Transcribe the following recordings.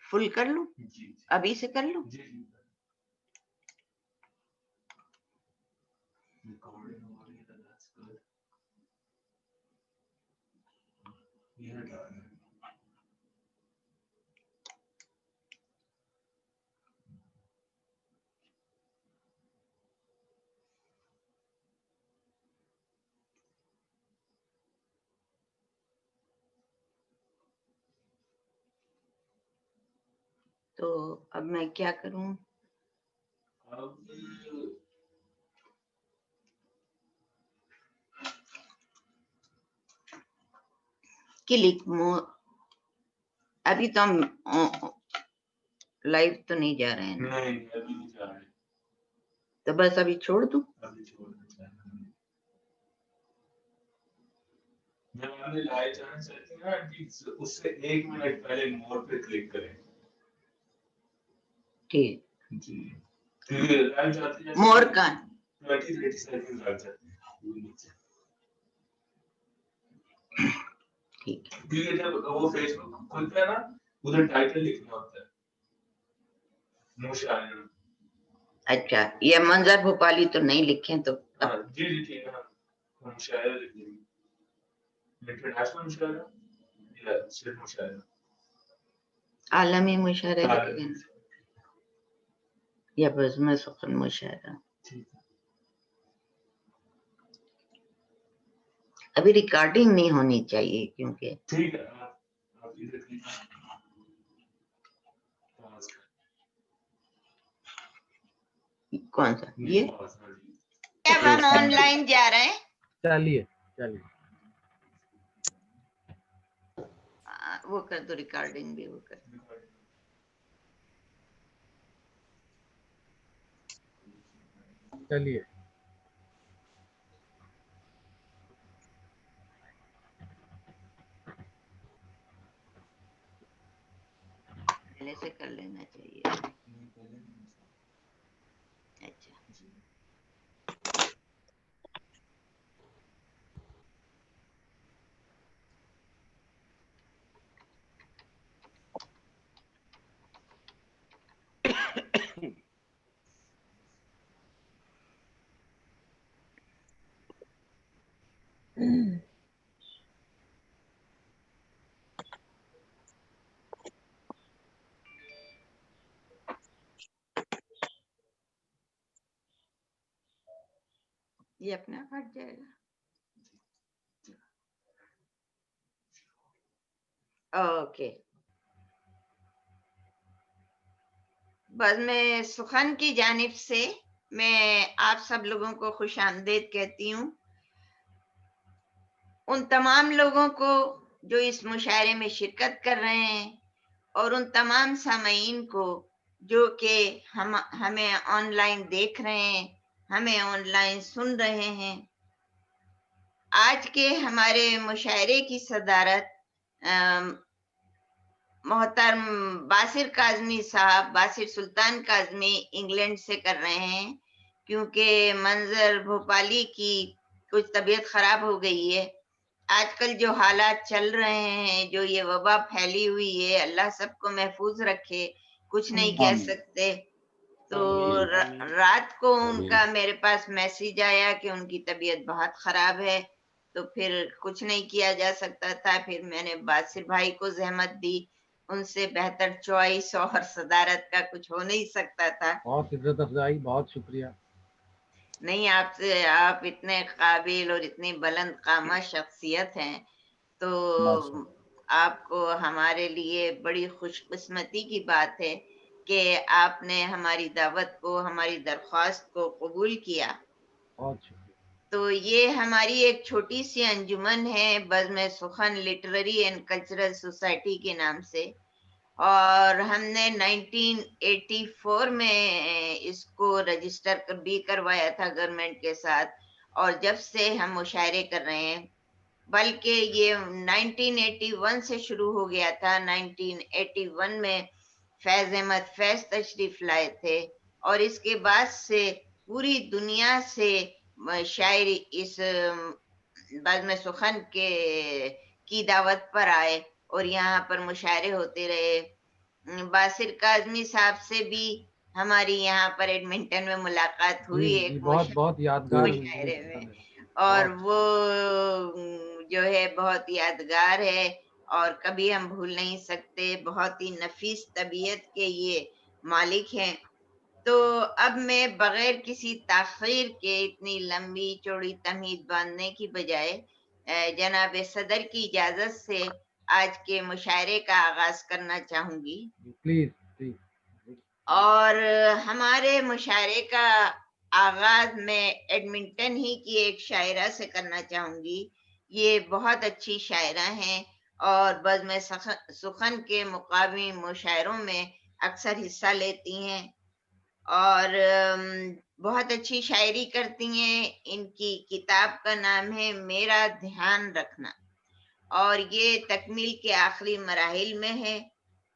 فل کر لوں؟ ابھی سے کر لوں؟ تو اب میں کیا کروں؟ کلک ابھی تو ہم لائیو تو نہیں جا رہے ہیں، تو بس ابھی چھوڑ دوں؟ جب آپ نے لائیو جانا چاہتے ہیں نا، اس سے 1 منٹ پہلے مور پہ کلک کریں. ٹھیک. جی لائیو جاتے ہیں مور کا 20-30 سیکنڈ لگ جاتے ہیں. ٹھیک ہے. کیونکہ جب وہ فیس بک کھلتا ہے نا، ادھر ٹائٹل لکھنا ہوتا ہے مشاعرہ. اچھا، یہ منظر بھوپالی تو نہیں لکھیں تو جی جی ٹھیک ہے، مشاعرہ لکھ دیں گے. انٹرنیشنل مشاعرہ یا صرف مشاعرہ؟ عالمی مشاعرہ لکھ دیں یا بزم سخن مشاعرہ. ابھی ریکارڈنگ نہیں ہونی چاہیے کیونکہ ٹھیک ہے. کون سا یہ اب ہم آن لائن جا رہے ہیں. چلیے چلیے وہ کر دو، ریکارڈنگ بھی وہ کر. چلیے پہلے سے کر لینا چاہیے. اچھا یہ اپنے آپ ہٹ جائے گا. اوکے. بس میں سخن کی جانب سے میں آپ سب لوگوں کو خوش آمدید کہتی ہوں. ان تمام لوگوں کو جو اس مشاعرے میں شرکت کر رہے ہیں اور ان تمام سامعین کو جو کہ ہمیں آن لائن دیکھ رہے ہیں، ہمیں آن لائن سن رہے ہیں. آج کے ہمارے مشاعرے کی صدارت محترم باسر کاظمی صاحب، باسر سلطان کاظمی انگلینڈ سے کر رہے ہیں، کیونکہ منظر بھوپالی کی کچھ طبیعت خراب ہو گئی ہے. آج کل جو حالات چل رہے ہیں، جو یہ وبا پھیلی ہوئی ہے، اللہ سب کو محفوظ رکھے، کچھ نہیں کہہ سکتے. تو رات کو ان کا میرے پاس میسیج آیا کہ ان کی طبیعت بہت خراب ہے، تو پھر کچھ نہیں کیا جا سکتا تھا. پھر میں نے باسر بھائی کو زحمت دی، ان سے بہتر چوائس اور صدارت کا کچھ ہو نہیں سکتا تھا. بہت عزت افزائی، بہت شکریہ. نہیں، آپ اتنے قابل اور اتنی بلند قامہ شخصیت ہیں، تو آپ کو ہمارے لیے بڑی خوش قسمتی کی بات ہے کہ آپ نے ہماری دعوت کو، ہماری درخواست کو قبول کیا. بہت شکریہ. تو یہ ہماری ایک چھوٹی سی انجمن ہے بزم سخن لٹریری اینڈ کلچرل سوسائٹی کے نام سے، اور ہم نے 1984 میں اس کو رجسٹر بھی کروایا تھا گورنمنٹ کے ساتھ، اور جب سے ہم مشاعرے کر رہے ہیں، بلکہ یہ 1981 سے شروع ہو گیا تھا. 1981 میں فیض احمد فیض تشریف لائے تھے، اور اس کے بعد سے پوری دنیا سے شاعری اس بزم سخن کی دعوت پر آئے اور یہاں پر مشاعرے ہوتے رہے. बासिर काज़मी साहब से भी हमारी यहाँ पर एडमिंटन में मुलाकात जी हुई जी एक बहुत बहुत यादगार मुशायरे में, बहुत और वो जो है बहुत यादगार है और कभी हम भूल नहीं सकते। बहुत ही नफीस तबीयत के ये मालिक हैं। तो अब मैं बगैर किसी ताख़ीर के इतनी लंबी चौड़ी तमहीद बांधने की बजाय जनाब सदर की इजाज़त से आज के मुशायरे का आगाज़ करना चाहूँगी। प्लीज प्लीज और हमारे मुशायरे का आगाज़ मैं एडमिंटन ही की एक शायरा से करना चाहूँगी। ये बहुत अच्छी शायरा हैं और बज़्म सुख़न के मुक़ामी मुशायरों में अक्सर हिस्सा लेती हैं और बहुत अच्छी शायरी करती हैं। इनकी किताब का नाम है मेरा ध्यान रखना और ये तकमील के आखिरी मराहिल में है।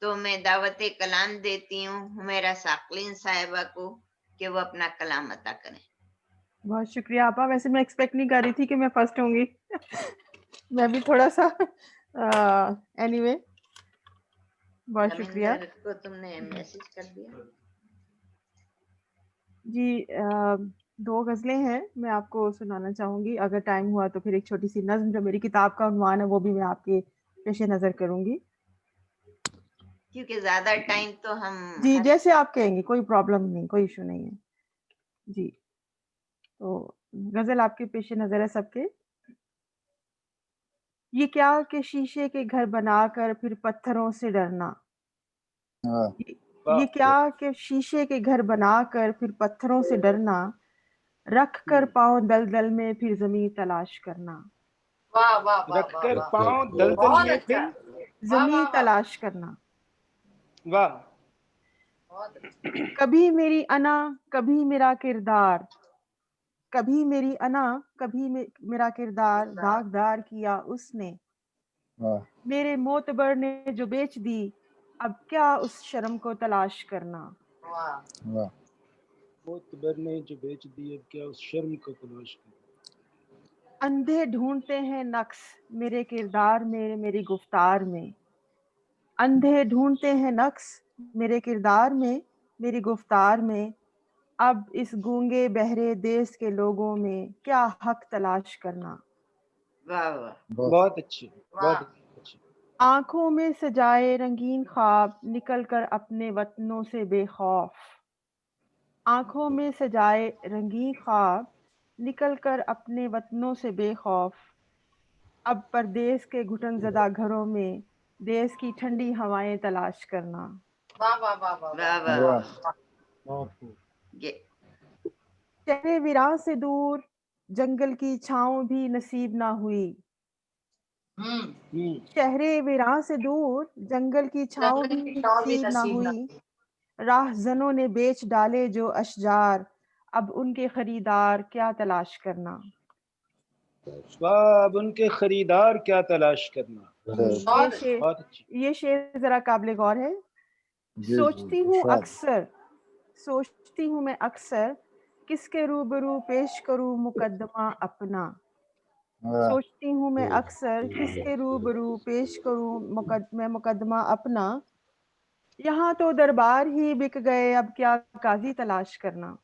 तो मैं दावत कलाम देती हूँ हुमैरा साक़लीन साहिबा को कि वो अपना कलाम अता करें। बहुत शुक्रिया आपा। वैसे मैं एक्सपेक्ट नहीं कर रही थी कि मैं फर्स्ट होंगी। मैं भी थोड़ा सा एनीवे बहुत शुक्रिया लमिंदर को तुमने मैसेज कर दिया? जी। 2 गज़लें हैं मैं आपको सुनाना चाहूँगी। अगर टाइम हुआ तो फिर एक छोटी-सी नज़्म जो मेरी किताब का उन्वान है वो भी मैं आपके पेश नज़र करूँगी। क्योंकि ज़्यादा टाइम तो हम जी, जैसे आप कहेंगी, कोई प्रॉब्लम नहीं, कोई इश्यू नहीं है। जी, तो गज़ल आपके पेश नज़र है सबके। ये क्या कि शीशे के घर बनाकर फिर पत्थरों से डरना। ये क्या कि शीशे के घर बनाकर फिर पत्थरों से डरना, रख कर पाँव दलदल में फिर ज़मीं तलाश करना। वाह वाह वाह रख वाह कर वाह, पाँव दलदल बहुत में अच्छा, फिर वाह ज़मीं वाह वाह, तलाश करना। वाह बहुत अच्छा। कभी मेरी अना, कभी मेरा किरदार, कभी मेरी अना, कभी मेरा किरदार दागदार किया उसने। मेरे मोतबर ने जो बेच दी, अब क्या उस शर्म को तलाश करना। वाह मोतबर ने जो बेच दी अब क्या उस शर्म को तलाश कर। अंधे ढूंढते हैं नक्श मेरे किरदार में, मेरी गुफ्तार में। अंधे ढूंढते हैं नक्श मेरे किरदार में, मेरी गुफ्तार में। अब इस गूंगे बहरे देश के लोगों में क्या हक तलाश करना। वाह वाह बहुत अच्छी, वाह, बहुत अच्छी। आंखों में सजाए रंगीन ख्वाब निकल कर अपने वतनों से बेखौफ। आंखों में सजाए रंगीन ख्वाब निकल कर अपने वतनों से बेखौफ। अब परदेस के घुटनज़दा घरों में देश की ठंडी हवाएं तलाश करना। वाह वाह वाह वाह वाह वाह वाह, बहुत खूब ये चेहरे विरां से दूर जंगल की छाँव भी नसीब ना हुई। शहरे विरां से दूर जंगल की छाँव भी नसीब ना हुई। राहज़नों ने बेच डाले जो अशजार, अब उनके खरीदार क्या तलाश करना। वाह, अब उनके खरीदार क्या तलाश करना। बहुत अच्छी। ये शेर जरा काबिल गौर है। सोचती हूँ मैं अक्सर किसके रूबरू पेश करूँ मुकद्दमा अपना। सोचती हूँ मैं अक्सर किसके रूबरू पेश करूँ मैं मुकद्दमा अपना। यहाँ तो दरबार ही बिक गए, अब क्या काजी तलाश करना।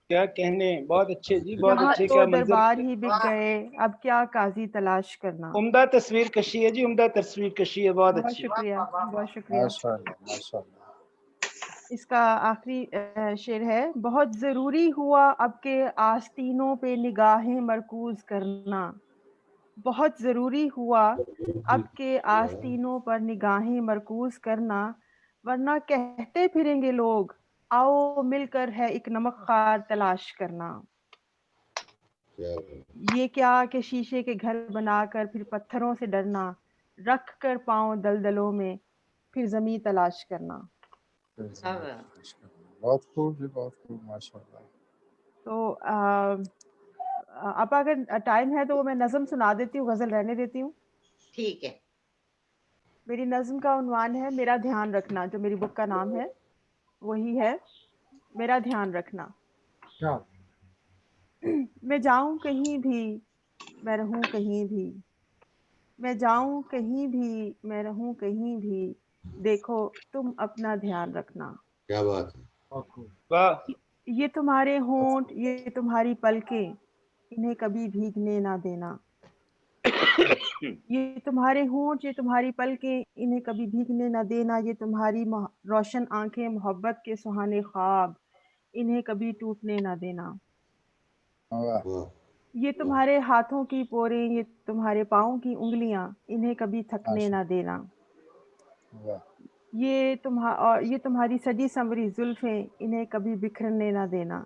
क्या कहने, बहुत अच्छे जी, बहुत यहाँ अच्छे। तो क्या दरबार मंजर, ही बिक गए, अब क्या काजी तलाश करना। उम्दा तस्वीर कशी है जी, उम्दा तस्वीर कशी है, बहुत बहुत अच्छी। शुक्रिया, बहुत शुक्रिया। इसका आखिरी शेर है। बहुत ज़रूरी हुआ अब के आस्तीनों पे निगाहें मरकूज करना। बहुत ज़रूरी हुआ अब के आस्तीनों पर निगाहें मरकूज करना, वरना कहते फिरेंगे लोग आओ मिलकर है एक नमक खार तलाश करना। ये क्या कि शीशे के घर बनाकर फिर पत्थरों से डरना, रख कर पाँव दलदलों में फिर ज़मीं तलाश करना। बहुत खूब जी, बहुत खूब, माशाल्लाह। तो अब अगर टाइम है तो मैं नज़म सुना देती हूँ, गज़ल रहने देती हूँ। ठीक है। मेरी नज़म का उन्वान है मेरा ध्यान रखना, जो मेरी बुक का नाम है वही है मेरा ध्यान रखना। क्या मैं जाऊँ कहीं भी, मैं रहूँ कहीं भी, मैं जाऊँ कहीं भी, मैं रहूँ कहीं भी, देखो तुम अपना ध्यान रखना। क्या बात है। बहुत खूब। वाह, ये तुम्हारे होंठ, ये तुम्हारी पलकें, इन्हें कभी भीगने ना देना। ये तुम्हारे होंठ, ये तुम्हारी पलकें, इन्हें कभी भीगने ना देना। ये तुम्हारी रोशन आंखें, मोहब्बत के सुहाने ख्वाब, इन्हें कभी टूटने ना देना। वाह वाह ये तुम्हारे हाथों की पोरें, ये तुम्हारे पाँव की उंगलियां, इन्हें कभी थकने ना देना। वाह ये तुम्हारी सजी संवरी जुल्फें, इन्हें कभी बिखरने ना देना।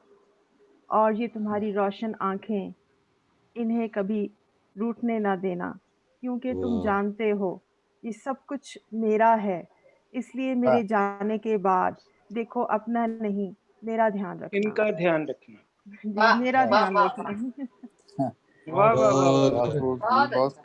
और ये तुम्हारी रोशन आंखें, इन्हें कभी रूठने ना देना, क्योंकि तुम वाह जानते हो ये सब कुछ मेरा है। इसलिए मेरे जाने के बाद देखो अपना नहीं, मेरा ध्यान रखना। इनका ध्यान रखना। जी, मेरा ध्यान रखना। वाह वाह वाह वाह, बहुत वाह। खूब जी, बहुत खूब।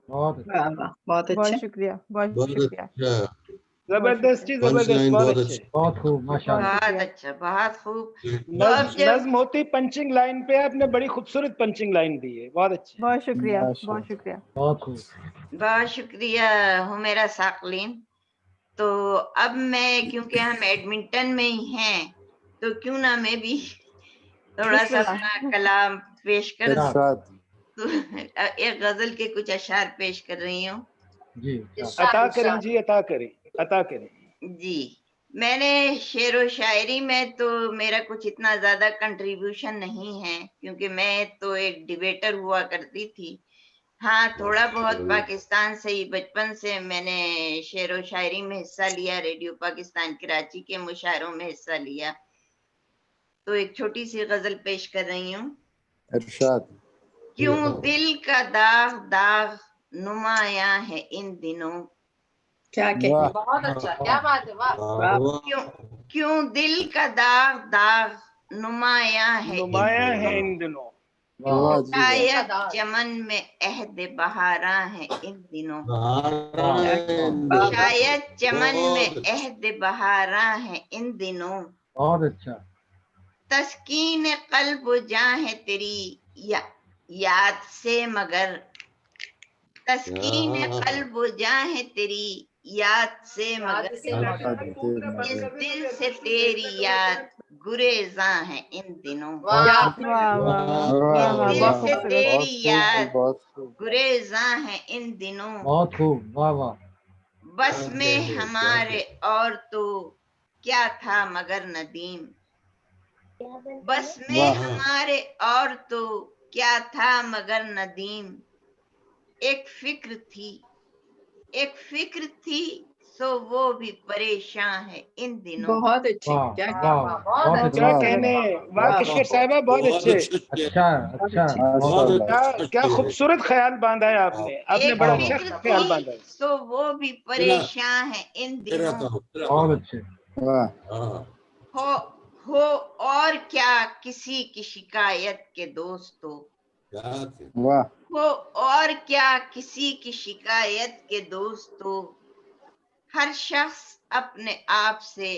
बहुत अच्छा। वाह वाह, बहुत बहुत अच्छा। शुक्रिया, बहुत बहुत शुक्रिया। अच्छा। जबरदस्त जी, पंच जबरदस्त, लाइन बहुत बहुत अच्छे। अच्छी। बहुत खूब माशाल्लाह। बहुत बहुत शुक्रिया। अच्छा, बहुत खूब। तो अब नज्म जब नज्म होती पंचिंग लाइन पे, आपने बड़ी खूबसूरत पंचिंग लाइन दी है, बहुत अच्छे। बहुत शुक्रिया, माशाल्लाह। बहुत शुक्रिया। बहुत खूब। बहुत शुक्रिया हुमेरा साकलीन। तो अब मैं, क्योंकि हम एडमिंटन में ही हैं, तो क्यों ना मैं भी थोड़ा सा बिस्मिल्लाह। अपना कलाम पेश कर दूं। इरशाद। तो एक गजल के कुछ अशार पेश कर रही हूँ। जी इरशाद। अता करें जी, अता करें, अता करें। जी, मैंने शेर व शायरी में तो मेरा कुछ इतना ज्यादा कंट्रीब्यूशन नहीं है, क्योंकि मैं तो एक डिबेटर हुआ करती थी। हाँ, थोड़ा बहुत पाकिस्तान से ही बचपन से मैंने शेर व शायरी में हिस्सा लिया, रेडियो पाकिस्तान कराची के मुशायरों में हिस्सा लिया। तो एक छोटी सी गजल पेश कर रही हूँ। इरशाद। क्यों दिल का दाग दाग नुमाया है इन दिनों, क्या कह वाह बहुत अच्छा, क्या बात है, वाह। वाह वाह। क्यों क्यों दिल का दाग दाग नुमाया है इन नुमाया है दिनों, इन दिनों। वाह क्यों जी वाह। शायद चमन में अहद बहारा है इन दिनों, वाह, शायद चमन में बहुत अच्छा। अहद बहारा है इन दिनों। बहुत अच्छा। तस्कीन कल्ब जां है तेरी याद से, मगर तस्कीन कल्ब जां है तेरी याद से, मगर इस दिल से तेरी याद गुरेज़ां है इन दिनों। वाह वाह वाह वाह वाह वाह, दिल बहुत से खूबसूरत। तेरी बहुत खूब जी, याद बहुत खूब। गुरेज़ां है इन दिनों। बहुत खूब। वाह वाह। बस में हमारे और तो क्या था मगर नदीम, बस में वाह हमारे और तो क्या था मगर नदीम। एक फिक्र थी सो वो भी परेशान है इन दिनों। बहुत अच्छी, वाह क्या वाह वाह, बहुत क्या अच्छा। कहने, वाह वाह, कश्मीर साहिबा, बहुत बहुत अच्छे। अच्छा किया। अच्छा अच्छा। बहुत माशाल्लाह। अच्छा क्या किया। खूबसूरत ख्याल बांधा है आपने, आपने एक बड़ा वाह, अच्छा फिक्र ख्याल थी बांधा है। सो वो भी परेशान है इन फिर दिनों। आता हूँ, फिर आता बहुत हूँ। अच्छे। वाह हाँ, हो और क्या किसी की शिकायत के दोस्तों, क्या थे। वाह हो और क्या किसी की शिकायत के दोस्तों। हर शख्स अपने आप से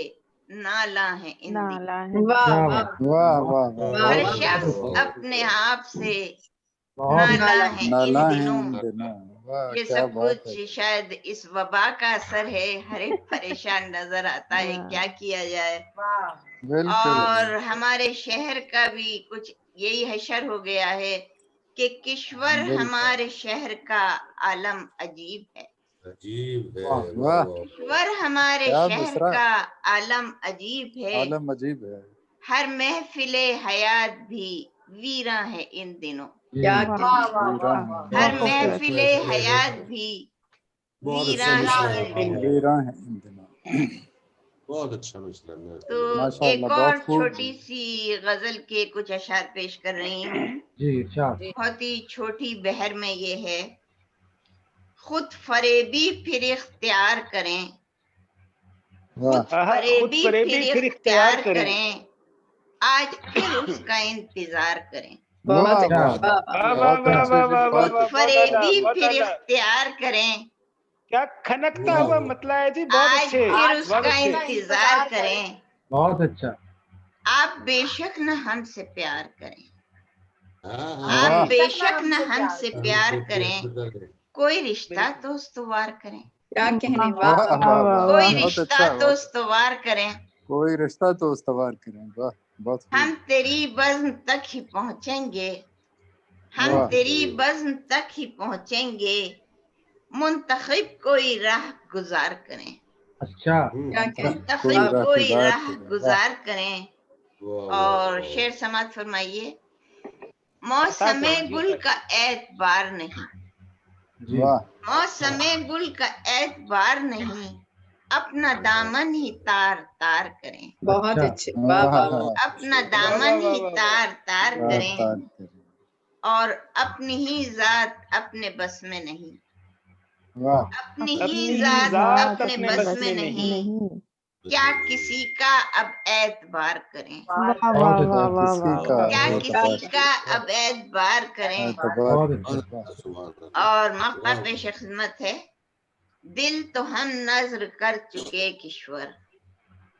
नाला है इन दिनों। नाला है। वाह क्या वाह, बात। वाह वाह वाह। हर वाह, शख्स अपने आप से बहुत नाला है नाला इन है दिनों। इन दिनों। वाह ये क्या सब बात कुछ है। शायद इस वबा का असर है, हर एक परेशान नजर आता है, हाँ। क्या किया जाए। बिल्कुल। और हमारे शहर का भी कुछ यही हशर हो गया है कि किश्वर बिल्कुल। हमारे शहर का आलम अजीब है। अजीब है। वाह, वाह वाह। वाह। किश्वर हमारे क्या शहर मिसरा। का आलम अजीब है। आलम अजीब है। हर महफिले हयात भी वीरा है इन दिनों। क्या जी, कहने, वीरान है। हर बहुत खूबसूरत। महफिले हयात भी बहुत वीरा अच्छा है मिसरा इन है। दिनों। वीरान है इन दिनों। बहुत अच्छा मिसरा है। तो माशाल्लाह एक बहुत और खूब छोटी जी। सी गजल के कुछ अशार पेश कर रही हूँ। जी इरशाद। बहुत ही छोटी बहर में ये है। खुद फरेबी फिर इख्तियार करें, वाह खुद हाँ, खुद फरेबी फरेबी फिर फिर इख्तियार इख्तियार करें। करें, आज फिर उसका इंतजार करें। बहुत वाह अच्छा, वाह वाह वाह, वाह वाह बहुत वाह अच्छे वाह जी, वाह वाह बहुत खुद वाह, बहुत आला, फरेबी बहुत फिर आला। इख्तियार करें, क्या खनकता वाह हुआ वाह। मतला है जी, बहुत आज अच्छे, फिर बहुत उसका अच्छे। इंतजार करें। बहुत अच्छा। आप बेशक न हमसे प्यार करें, हाँ आप वाह बेशक न हमसे प्यार करें, हाँ। कोई रिश्ता तो استوار करें। کیا کہنے، واہ واہ واہ واہ واہ کوئی بہت رشتہ اچھا تو بہت استوار کریں، کوئی رشتہ تو استوار کریں. واہ بہت ہم خوب. تیری بزم تک ہی پہنچیں گے، ہم واہ تیری بزم تک ہی پہنچیں گے، منتخب کوئی راہ گزار کریں، اچھا کیا کہنے، منتخب کوئی راہ کوئی گزار راہ کریں. واہ گزار کریں. واہ اور واہ شعر سماعت فرمائیے. موسم گل کا اعتبار نہیں، جی واہ موسم گل کا اعتبار نہیں، اپنا دامن ہی تار تار کریں، بہت اچھا اچھے، واہ واہ واہ. واہ اپنا دامن ہی تار تار واہ کریں، تار کریں. اور اپنی ہی ذات اپنے بس میں نہیں، واہ اپنی ہی ذات اپنے بس میں نہیں، کیا کسی کا اب اعتبار کریں، واہ بہت واہ اچھا واہ واہ کسی واہ کا واہ. کیا اعتبار کسی کا اب اعتبار کریں. اعتبار بہت کریں. اچھا. واہ سبحان اللہ. اور مقطع پیش خدمت ہے. دل تو ہم نظر کر چکے کشور،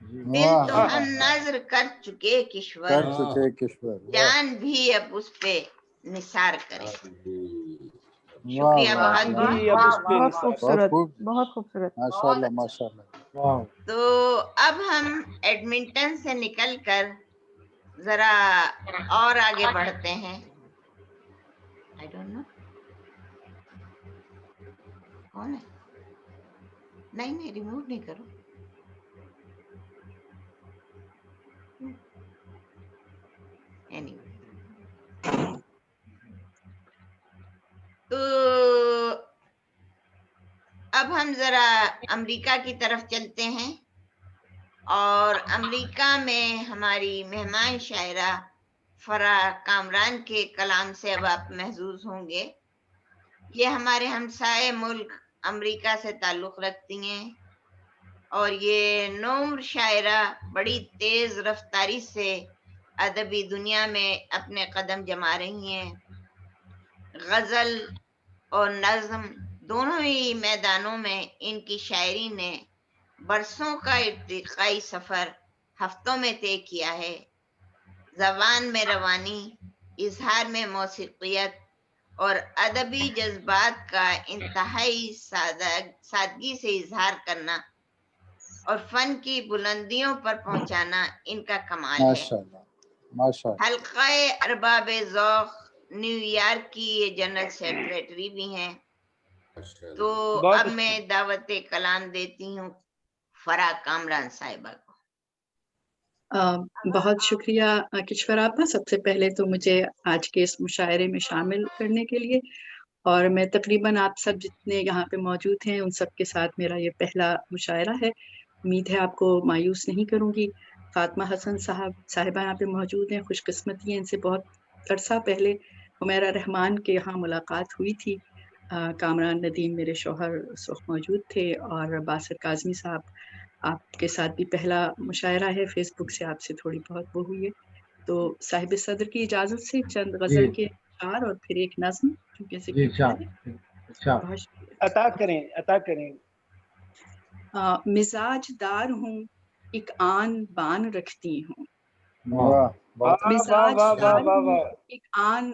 جی دل واہ تو ہم نظر کر چکے کشور، کر چکے کشور. واہ جان بھی اب اس پہ نثار کریں. واہ شکریہ واہ بہت واہ. بہت. بہت بہت خوبصورت، خوب. بہت خوبصورت. ماشاء اللہ ماشاء اللہ. واہ تو اب ہم ایڈمنٹن سے نکل کر ذرا اور آگے بڑھتے ہیں. I don't know. کون ہے؟ نہیں ریموو نہیں کرو. Anyway. تو اب ہم ذرا امریکہ کی طرف چلتے ہیں، اور امریکہ میں ہماری مہمان شاعرہ فرح کامران کے کلام سے اب آپ محظوظ ہوں گے. یہ ہمارے ہمسائے ملک امریکہ سے تعلق رکھتی ہیں، اور یہ نومر شاعرہ بڑی تیز رفتاری سے ادبی دنیا میں اپنے قدم جما رہی ہیں. غزل اور نظم دونوں ہی میدانوں میں ان کی شاعری نے برسوں کا ارتقائی سفر ہفتوں میں طے کیا ہے. زبان میں روانی، اظہار میں موسیقیت اور ادبی جذبات کا انتہائی سادگی سے اظہار کرنا اور فن کی بلندیوں پر پہنچانا ان کا کمال ہے. ماشاء اللہ ماشاء اللہ. حلقہ ارباب ذوق نیو یارک کی یہ جنرل سیکریٹری بھی ہیں. تو اب میں دعوت کلام دیتی ہوں فرح کامران صاحبہ کو. بہت شکریہ کشور آپا. سب سے پہلے تو مجھے آج کے اس مشاعرے میں شامل کرنے کے لیے، اور میں تقریباً آپ سب جتنے یہاں پہ موجود ہیں ان سب کے ساتھ میرا یہ پہلا مشاعرہ ہے. امید ہے آپ کو مایوس نہیں کروں گی. فاطمہ حسن صاحبہ یہاں پہ موجود ہیں. خوش قسمتی ہے، ان سے بہت عرصہ پہلے حمیرہ رحمان کے یہاں ملاقات ہوئی تھی. کامران ندیم میرے شوہر اس وقت موجود تھے، اور باسر کاظمی صاحب آپ کے ساتھ بھی پہلا مشاعرہ ہے. فیس بک سے آپ سے تھوڑی بہت وہ ہوئی ہے. تو صاحب صدر کی اجازت سے چند غزل کے اشعار اور پھر ایک نظم کیونکہ ذکر کیا ہے. بہت شکریہ. عطا کریں. مزاج دار ہوں ایک آن بان رکھتی ہوں، واہ بہت مزاج دار ہوں ایک آن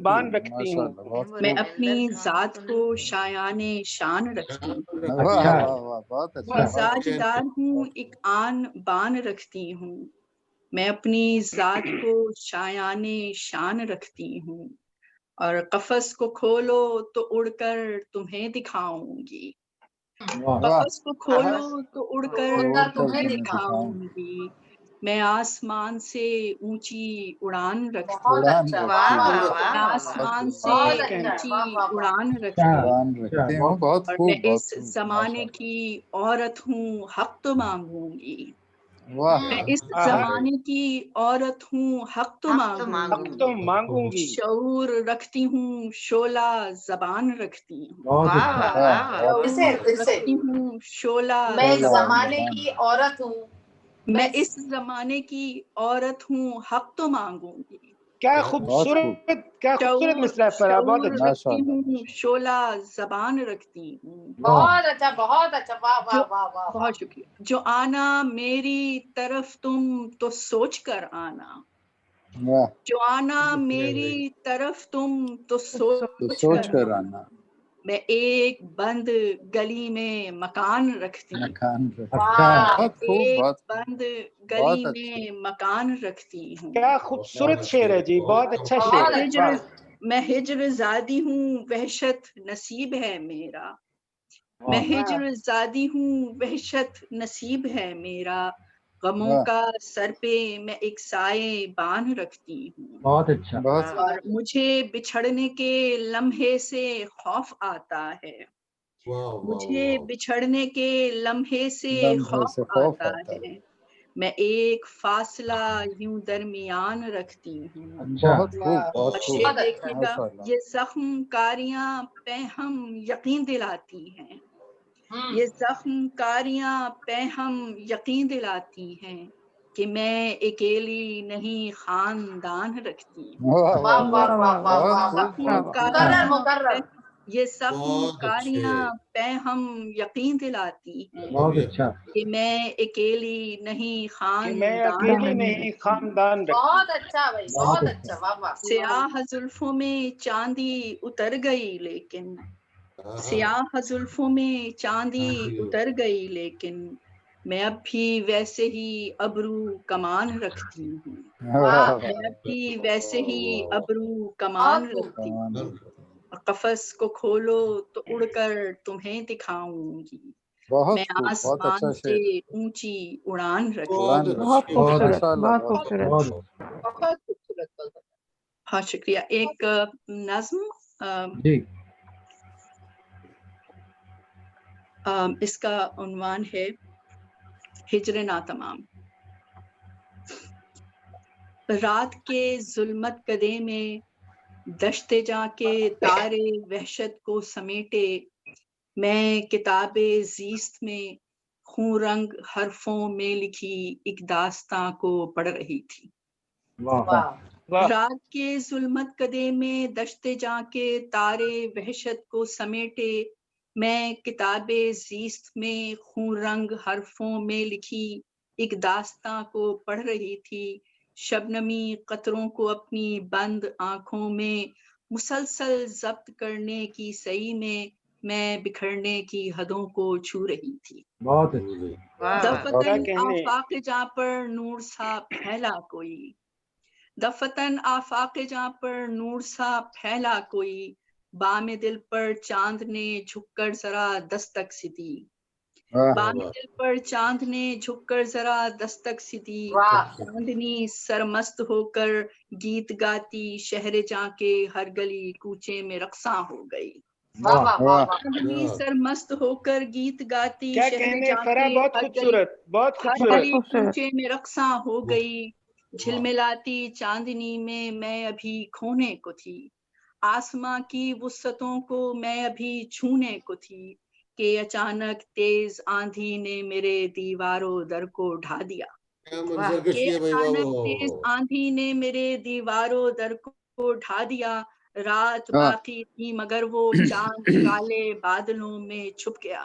بان رکھتی ماشاء ہوں. اللہ. بہت میں خوب. اپنی ذات کو شایان شان رکھتی ہوں، واہ واہ واہ بہت اچھا. مزاج دار ہوں ایک آن بان رکھتی ہوں، میں اپنی ذات کو شایان شان رکھتی ہوں، اور قفس کو کھولو تو اڑ کر تمہیں دکھاؤں گی، قفس کو کھولو تو اڑ کر تمہیں دکھاؤں گی، میں آسمان سے اونچی اڑان رکھتی ہوں، میں آسمان سے اونچی اڑان رکھتی ہوں، بہت اور خوب میں بہت اس خوب. زمانے کی عورت ہوں حق تو مانگوں گی، واہ میں اس زمانے کی عورت ہوں حق تو مانگوں گی. شعور رکھتی ہوں شعلہ زبان رکھتی ہوں، بہت اچھا. رکھتی ہوں شعلہ میں اس زبان، زمانے کی عورت ہوں، میں اس زمانے کی عورت ہوں حق تو مانگوں گی، کیا خوبصورت مصرع فرح. بہت شعور اچھا. رکھتی ہوں شعلہ زبان رکھتی ہوں. بہت اچھا بہت اچھا. واہ واہ واہ واہ. بہت شکریہ. جو آنا میری طرف تم تو سوچ کر آنا، جو آنا میری طرف تم تو سوچ کر آنا، मैं एक बंद गली में मकान रखती हूँ। मकान पे। वाह बहुत खूब, एक बहुत बंद गली बहुत अच्छे। में मकान रखती हूँ। क्या खूबसूरत शेर है जी, बहुत अच्छा शेर बहुत है। अच्छा। वाह। मैं हिज्र ज़ादी हूँ, वहशत नसीब है मेरा। मैं वाह हिज्र ज़ादी हूँ, वहशत नसीब है मेरा। गमों वाह। का सर पे मैं एक साए बांध रखती हूँ। बहुत अच्छा। बहुत वाह, और मुझे बिछड़ने के लम्हे से खौफ आता है। वाह वाह मुझे वाह बिछड़ने के लम्हे से लम्हे से खौफ खौफ आता आता है। है। मैं एक फासला यूं दरमियान रखती हूँ। अच्छा। बहुत खूब, बहुत और खूब। शेर बहुत अच्छा। देखिएगा, माशाल्लाह। ये जख्म कारियां पैहम यकीन दिलाती हैं। ये जख्म कारियां पैहम यकीन दिलाती हैं कि मैं अकेली नहीं खानदान रखती हूँ। वाह वाह वाह वाह वाह, वाह वाह बहुत वाह खूब, वाह। बहुत खूब। मुकर्रर मुकर्रर। ये जख्म बहुत अच्छे। कारियां पैहम यकीन दिलाती हैं बहुत अच्छा। कि मैं अकेली नहीं कि मैं खानदान अकेली नहीं खानदान रखती। बहुत अच्छा भाई, बहुत अच्छा। वाह वाह। स्याह जुल्फों में चांदी उतर गई, लेकिन हाँ, स्याह जुल्फों में चांदी उतर गई, लेकिन मैं अब भी वैसे ही अबरू कमान रखती हूँ। वाह वाह, मैं अब भी वैसे ही वाह, अबरू कमान बहुत रखती हूँ। कमान। वाह। और कफस को खोलो तो उड़कर तुम्हें दिखाऊंगी। बहुत मैं खूब, बहुत आसमान अच्छा से शेर। ऊंची उड़ान रखती बहुत हूँ। बहुत अच्छे। बहुत खूबसूरत, माशाल्लाह, बहुत बहुत खूबसूरत। बहुत बहुत खूबसूरत बोला। बहुत शुक्रिया। एक नज्म जी। इसका उन्वान है हिज्र नातमाम। रात के जुल्मत कदे में दश्ते जाके तारे वहशत को समेटे, मैं किताबे ज़ीस्त में खून रंग हरफों में लिखी एक दास्तां को पढ़ रही थी। वाह वाह वाह। रात के जुल्मत कदे में दश्ते जाके तारे वहशत को समेटे, मैं किताबे ज़ीस्त में खून रंग हरफों में लिखी एक दास्तां को पढ़ रही थी। शबनमी कतरों को अपनी बंद आंखों में मुसलसल जब्त करने की सही में मैं बिखरने की हदों को छू रही थी। बहुत अच्छा। वाह, वाह। दफतन क्या कहने। आफाक जहाँ पर नूर सा फैला कोई, दफतन आफाक जहाँ पर नूर सा फैला कोई, बामे दिल पर चांद ने झुककर जरा दस्तक सी दी। वाह बामे दिल पर चांद ने झुककर जरा दस्तक सी दी। वाह चांदनी सरमस्त होकर गीत गाती शहर जहाँ के हर गली कूचे में रक्सा हो गई। वाह वाह वाह वाह। वाह। चांदनी सरमस्त होकर गीत गाती क्या शहर कहने जहाँ फरा, के बहुत हर गली खूबसूरत, बहुत हर खूबसूरत। गली कूचे में रक्सा हो गई। झिलमिलाती चांदनी में मैं अभी खोने को थी, आसमां की वुसतों को मैं अभी छूने को थी कि अचानक तेज आंधी ने मेरे दीवारों दर को ढा दिया। क्या वाह। मंजर कशी कि है भाई अचानक बाबू। तेज आंधी ने मेरे दीवारों दर को ढा दिया। रात वाह। बाकी थी मगर वो चांद काले बादलों में छुप गया।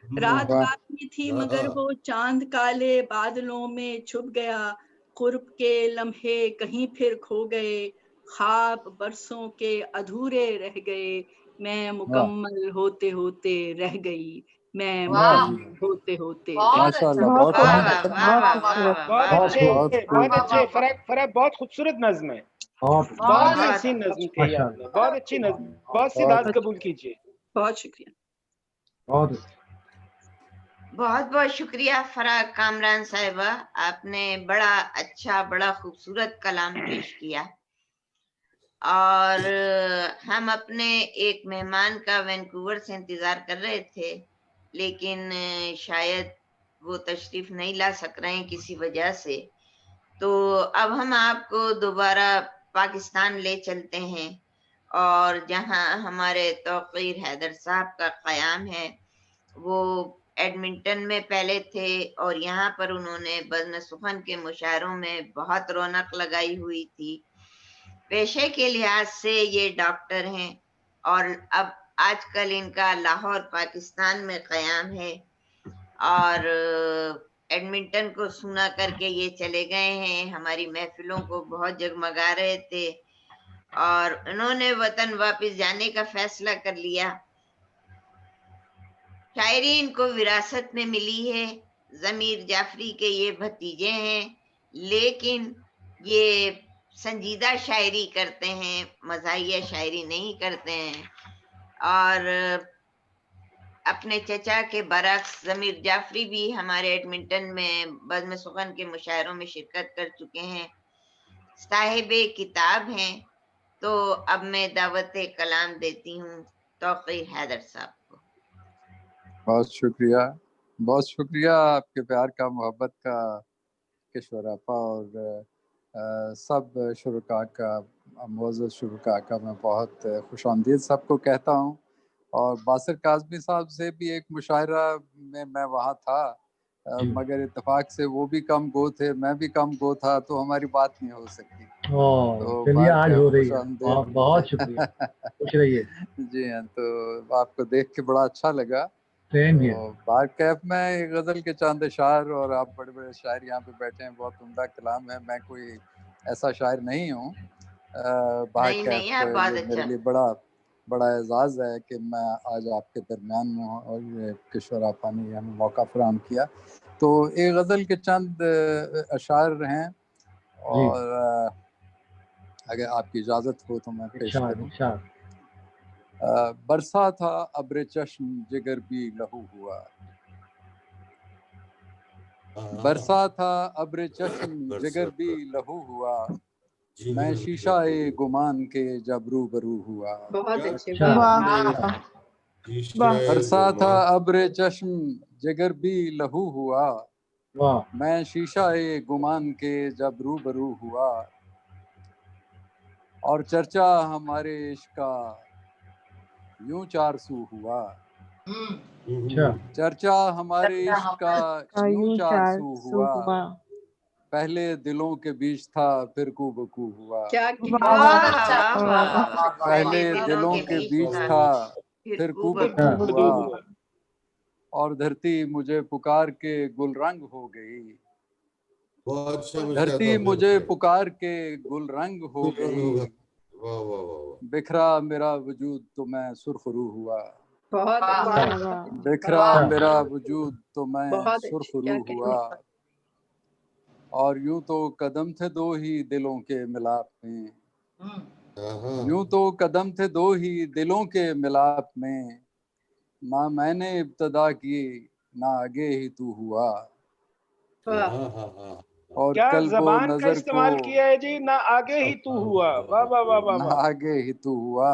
रात वाह। बाकी थी मगर वो चांद काले बादलों में छुप गया। कुर्ब के लम्हे कहीं फिर खो गए, ख्वाब बरसों के अधूरे रह गए। मैं मुकम्मल होते होते रह गई, मैं वाह मुकम्मल होते होते रह बहुत गई। अच्छा। माशाल्लाह, बहुत बहुत वाह, अच्छा। वाह, खूबसूरत, वाह, बहुत वाह, खूबसूरत। वाह, वाह। बहुत अच्छे, बहुत खूब। बहुत वाह, अच्छे। वाह, फरा फरा बहुत खूबसूरत नज्म है। बहुत बहुत बहुत हसीन नज्म कही आपने, माशाल्लाह। बहुत अच्छी नज्म। बहुत सी बहुत दाद कबूल कीजिए। बहुत शुक्रिया। बहुत अच्छा। बहुत बहुत शुक्रिया फरा कामरान साहिबा, आपने बड़ा अच्छा, बड़ा खूबसूरत कलाम पेश किया। और हम अपने एक मेहमान का वैंकूवर से इंतजार कर रहे थे, लेकिन शायद वो तशरीफ नहीं ला सक रहे हैं किसी वजह से। तो अब हम आपको दोबारा पाकिस्तान ले चलते हैं, और जहां हमारे तौकीर हैदर साहब का क़याम है। वो एडमिंटन में पहले थे और यहाँ पर उन्होंने बज़्म सुखन के मुशायरों में बहुत रौनक लगाई हुई थी। पेशे के लिहाज से ये डॉक्टर हैं और अब आजकल इनका लाहौर पाकिस्तान में क़याम है, और एडमिंटन को सुना करके ये चले गए हैं। हमारी महफिलों को बहुत जगमगा रहे थे और उन्होंने वतन वापस जाने का फैसला कर लिया। शायरी इनको विरासत में मिली है। ज़मीर जाफरी के ये भतीजे हैं, लेकिन ये संजीदा शायरी करते हैं, मज़ाहिया शायरी नहीं करते हैं। और अपने चचा के बरक्स ज़मीर जाफरी भी हमारे एडमिंटन में बज़्म सुगन के मुशायरों में शिरकत कर चुके हैं, साहिबे किताब हैं। तो अब मैं दावत कलाम देती हूँ तौक़ीर हैदर साहब को। बहुत शुक्रिया आपके प्यार का, मोहब्बत का, किशोर आपा और सब शुरका का, मुअज़्ज़ज़ शुरका का मैं बहुत खुशामदीद सबको कहता हूँ। और बासिर काज़मी साहब से भी एक मुशायरा में मैं वहाँ था, मगर इत्तेफाक से वो भी कम गो थे, मैं भी कम गो था, तो हमारी बात नहीं हो सकी। तो चलिए आज हो रही है, खुशामदीद। बहुत शुक्रिया, खुश रहिए। जी हाँ, तो आपको देख के बड़ा अच्छा लगा। सेम तो हियर। बार कैफ में गज़ल के चंद अशार, और आप बड़े बड़े शायर यहाँ पे बैठे हैं, बहुत उम्दा कलाम है। मैं कोई ऐसा शायर नहीं हूँ। बार नहीं कैफ नहीं, आप बहुत ये मेरे अच्छा। लिए बड़ा एजाज़ है कि मैं आज आपके दरमियान में हूँ, और ये किशोर आपा ने हमें मौका फराहम किया। तो एक गज़ल के चंद अशार हैं, और अगर आपकी इजाज़त हो तो मैं पेश करूँ। बरसा था अब्र चश्म जिगर भी लहू हुआ, बरसा था अब्र चश्म जिगर भी लहू हुआ, मैं शीशा ए गुमान के जब रूबरू हुआ। बहुत अच्छे, बरसा था अब्र चश्म जिगर भी लहू हुआ, मैं शीशा ए गुमान के जब रूबरू हुआ, और चर्चा हमारे इश्क का यूं चार सू हुआ, चर्चा हमारे इश्क का यूं चार सू हुआ, पहले दिलों के बीच था फिर कूबकू हुआ। बहुत अच्छा, पहले दिलों के बीच था फिर कूबकू हुआ, और धरती मुझे पुकार के गुलरंग हो गई, धरती मुझे पुकार के गुलरंग हो गई, बिखरा मेरा वजूद तो मैं सुरखरू हुआ, बिखरा मेरा वजूद तो मैं सुरखरू हुआ, और यूं तो कदम थे दो ही दिलों के मिलाप में, यूं तो कदम थे दो ही दिलों के मिलाप में, ना मैंने इब्तदा की ना आगे ही तू हुआ, और क्या कल्बो ज़बान का नजर इस्तेमाल को किया है जी, ना आगे ही तू हुआ। वाह वाह वाह वाह ना वाह। आगे ही तू हुआ,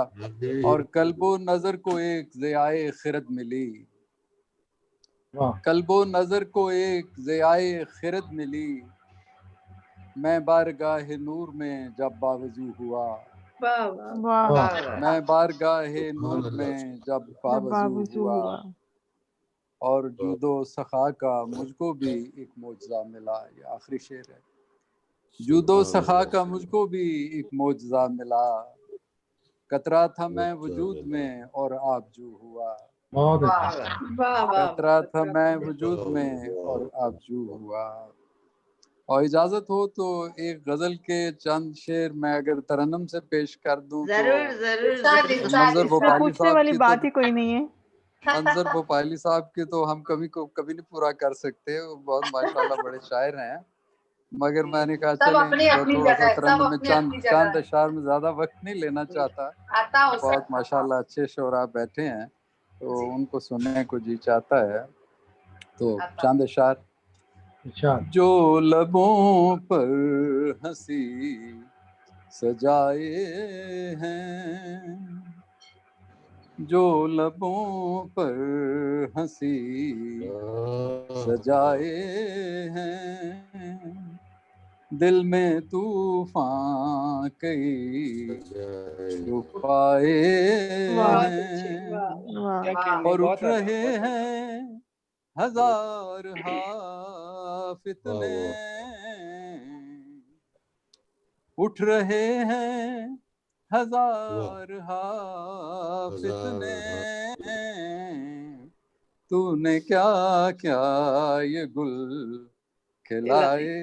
और कल्बो नजर को एक ज़ियाए खिरद मिली, कल्बो नजर को एक ज़ियाए खिरद मिली, मैं बारगाह नूर में जब बावजू हुआ, मैं बारगाह नूर में जब बावजू हुआ, और जूदो सखा का मुझको भी एक मौजज़ा मिला। ये आखिरी शेर है। जूदो सखा का मुझको भी एक मौजज़ा मिला, कतरा था मैं वजूद में और आबजू हुआ, कतरा था मैं वजूद में और आबजू हुआ। और इजाजत हो तो एक गजल के चंद शेर मैं अगर तरन्नुम से पेश कर दूं तो मंजर भोपाली साहब वाली की बात तो ही कोई नहीं है। मंजर भोपाली साहब की तो हम कभी नहीं पूरा कर सकते, वो बहुत माशाल्लाह बड़े शायर हैं, मगर मैंने कहा चलें थोड़ा सा तरन्नुम में चंद अशार में ज्यादा वक्त नहीं लेना चाहता। बहुत माशाल्लाह अच्छे शोरा बैठे हैं तो उनको सुनने को जी चाहता है। तो चंद अशार। जो लबों पर हंसी सजाए हैं, जो लबों पर हंसी सजाए हैं, दिल में तूफान कई छुपाए हैं, और उठ रहे हैं हजार फितने, उठ रहे हैं हजार फितने, तूने क्या क्या ये गुल खिलाए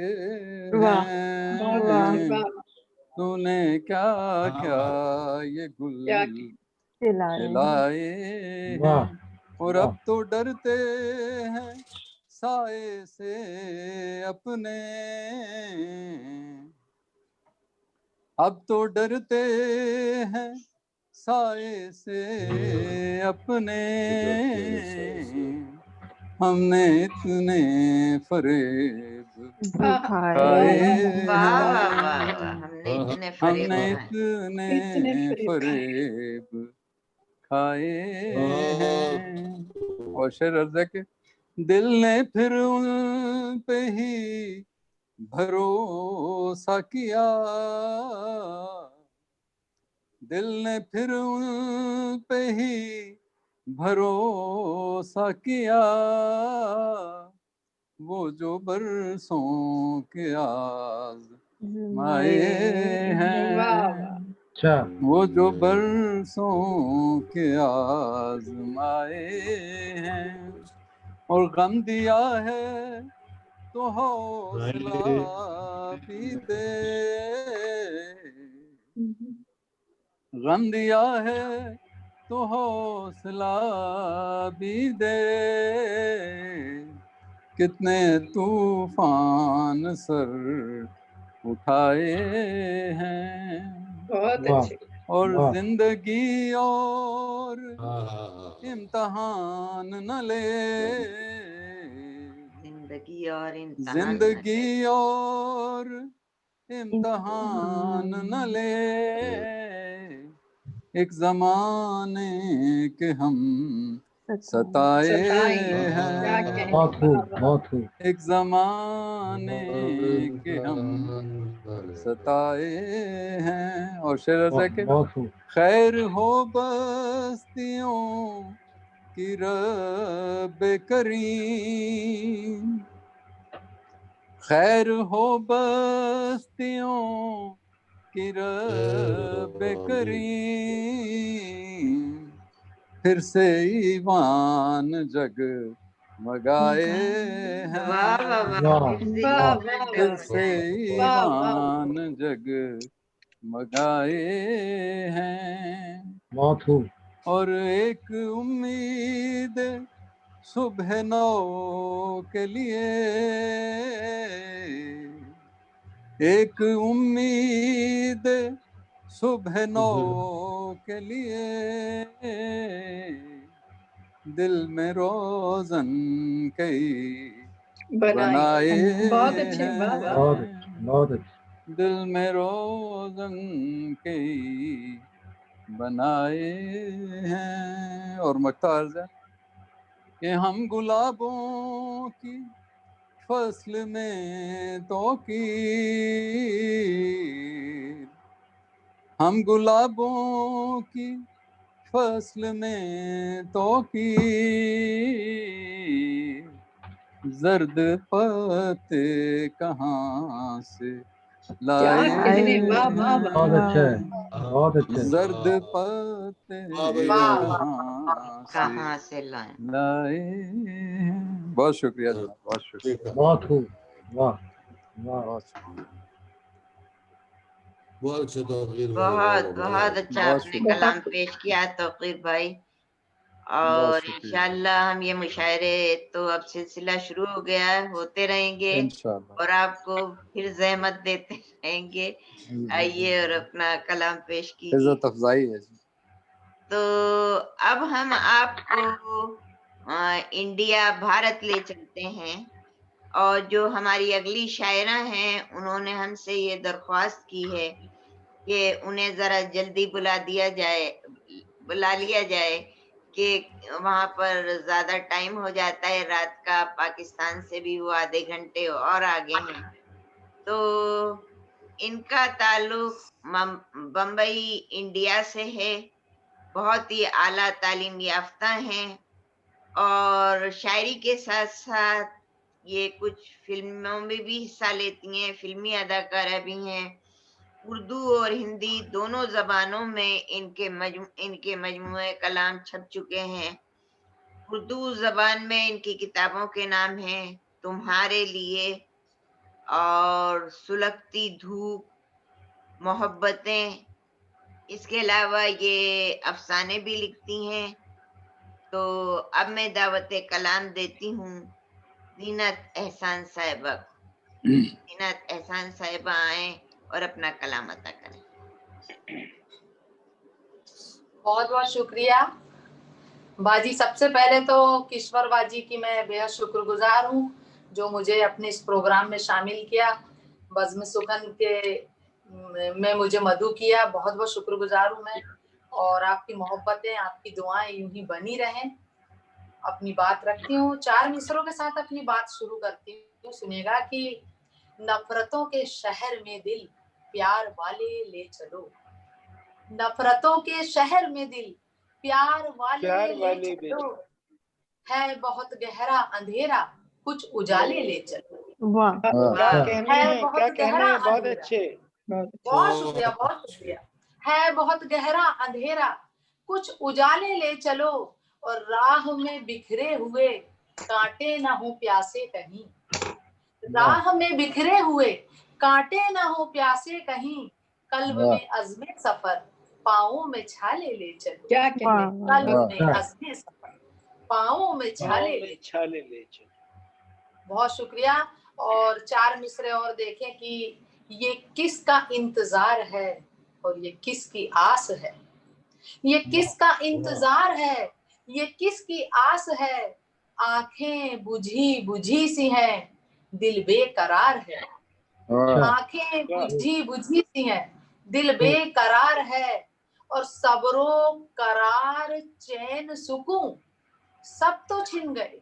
हैं, तूने क्या क्या ये गुल खिलाए हैं, اور اب تو ڈرتے ہیں سائے سے اپنے، اب تو ڈرتے ہیں سائے سے اپنے، ہم نے اتنے فریب کھائے واہ واہ ہیں، واہ واہ، ہم نے اتنے ہم فریب نے کھائے، اتنے فریب کھائے ہیں۔ اور شعر عرض ہے کہ دل نے پھر ان پہ ہی بھروسہ کیا، دل نے پھر ان پہ ہی بھروسہ کیا، وہ جو برسوں کے آزمائے ہیں، اچھا وہ جو برسوں کے آزمائے ہیں، اور غم دیا ہے تو حوصلہ بھی دے، غم دیا ہے تو حوصلہ بھی دے، کتنے طوفان سر اٹھائے ہیں، بہت واہ اچھے، اور واہ زندگی اور امتحان نہ لے، زندگی اور امتحان نہ لے، زندگی اور امتحان نہ لے، ایک زمانے کے ہم ستائے کیا ہیں، کہنے، بہت خوب بہت خوب ایک زمانے کے ہم ستائے ہیں۔ اور شعر ایسا کہ بہت خوب خیر ہو بستیوں کی رب کریم، خیر ہو بستیوں کی رب کریم، پھر سے ایمان جگ مگائے ہیں، واہ واہ واہ، واہ پھر سے واہ ایمان پھر سے جگمگائے، ایمان جگ مگائے ہیں، بہت خوب اور ایک امید صبح نو کے لیے، ایک امید صبح نو کے لیے، دل میں روزن کئی بنائے بہت اچھے، واہ واہ، بہت ہیں، اچھا بہت اچھا دل میں روزن کئی بنائے ہیں۔ اور مقطع عرض ہے کہ ہم گلابوں کی فصل میں تو کی، ہم گلابوں کی فصل میں تو کی، زرد پتے کہاں سے کیا لائے کہنے، واہ واہ واہ، بہت اچھا ہے ہیں، بہت اچھا ہے زرد پتے واہ کہاں سے کہاں سے لائیں، لائے ہیں۔ بہت شکریہ جناب، بہت شکریہ، بہت خوب واہ واہ بہت شکریہ، بہت اچھا توقیر بھائی، واہ بہت واہ مزہ بہت آ گیا۔ اچھا بہت آپ نے شکریہ، کلام بہت پیش کیا توقیر بھائی، بہت اور شکریہ، انشاءاللہ ہم یہ مشاعرے تو اب سلسلہ شروع ہو گیا ہے، ہوتے رہیں گے انشاءاللہ، اور آپ کو پھر زحمت دیتے رہیں گے، آئیے اور اپنا کلام پیش کیجیے۔ عزت افزائی ہے جی۔ تو اب ہم آپ کو انڈیا بھارت لے چلتے ہیں، اور جو ہماری اگلی شاعرہ ہیں انہوں نے ہم سے یہ درخواست کی ہے کہ انہیں ذرا جلدی بلا لیا جائے کہ وہاں پر زیادہ ٹائم ہو جاتا ہے رات کا، پاکستان سے بھی وہ آدھے گھنٹے اور آگے ہیں، تو ان کا تعلق بمبئی انڈیا سے ہے، بہت ہی اعلیٰ تعلیم یافتہ ہیں، اور شاعری کے ساتھ ساتھ یہ کچھ فلموں میں بھی حصہ لیتی ہیں، فلمی اداکارہ بھی ہیں، اردو اور ہندی دونوں زبانوں میں ان کے مجموعے کلام چھپ چکے ہیں۔ اردو زبان میں ان کی کتابوں کے نام ہیں تمہارے لیے اور سلگتی دھوپ، محبتیں، اس کے علاوہ یہ افسانے بھی لکھتی ہیں۔ तो अब मैं दावत कलाम देती हूँ जीनत एहसान साहिबा को। जीनत एहसान साहिबा आए और अपना कलाम अता करें। बहुत बहुत शुक्रिया बाजी। सबसे पहले तो किश्वर बाजी की मैं बेहद शुक्रगुजार हूँ जो मुझे अपने इस प्रोग्राम में शामिल किया, बज़्म सुखन के में मुझे मदऊ किया। बहुत बहुत शुक्रगुजार हूँ मैं। और आपकी मोहब्बतें, आपकी दुआएं यूं ही बनी रहें। अपनी बात रखती हूँ, 4 मिसरों के साथ अपनी बात शुरू करती हूँ। सुनिएगा कि नफरतों के शहर में दिल प्यार वाले ले चलो, नफरतों के शहर में दिल प्यार वाले ले चलो, है बहुत गहरा अंधेरा कुछ उजाले ले चलो। वाह क्या कहने है हैं, बहुत क्या कहने गहरा हैं, बहुत अंधेरा। अच्छे। बहुत शुक्रिया, बहुत शुक्रिया। है बहुत गहरा अंधेरा कुछ उजाले ले चलो, और राह में बिखरे हुए कांटे ना हो प्यासे कहीं, राह में बिखरे हुए कांटे ना हो प्यासे कहीं, कल्ब में अज़्मे सफर पाँवों में छाले ले चलो। क्या कहने, कल्ब में अज़्मे सफर पाँवों में छाले ले चलो। बहुत शुक्रिया। और 4 मिसरे और देखें कि ये किसका इंतजार है और ये किसकी आस है, ये किसका इंतजार है, ये किसकी आस है। आंखें बुझी बुझी सी हैं, दिल बेकरार है। आंखें बुझी बुझी सी हैं, दिल बेकरार है। और सब्रो करार चैन सुकून सब तो छिन गए,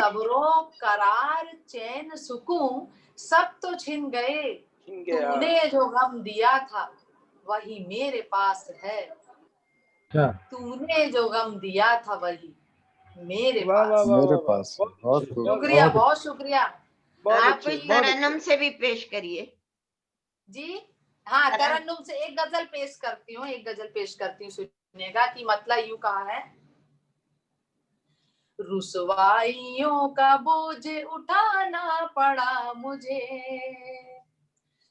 सब्रो करार चैन सुकून सब तो छिन गए। तूने जो गम दिया था वही मेरे पास है, तूने जो गम दिया था वही मेरे पास। शुक्रिया, बहुत शुक्रिया। आप कुछ तरन्नुम से भी पेश करिए जी। हाँ, तरन्नुम से एक गजल पेश करती हूँ, एक गजल पेश करती हूँ। सुनिएगा कि मतलब यूं कहा है, रुसवाइयों का बोझ उठाना पड़ा मुझे,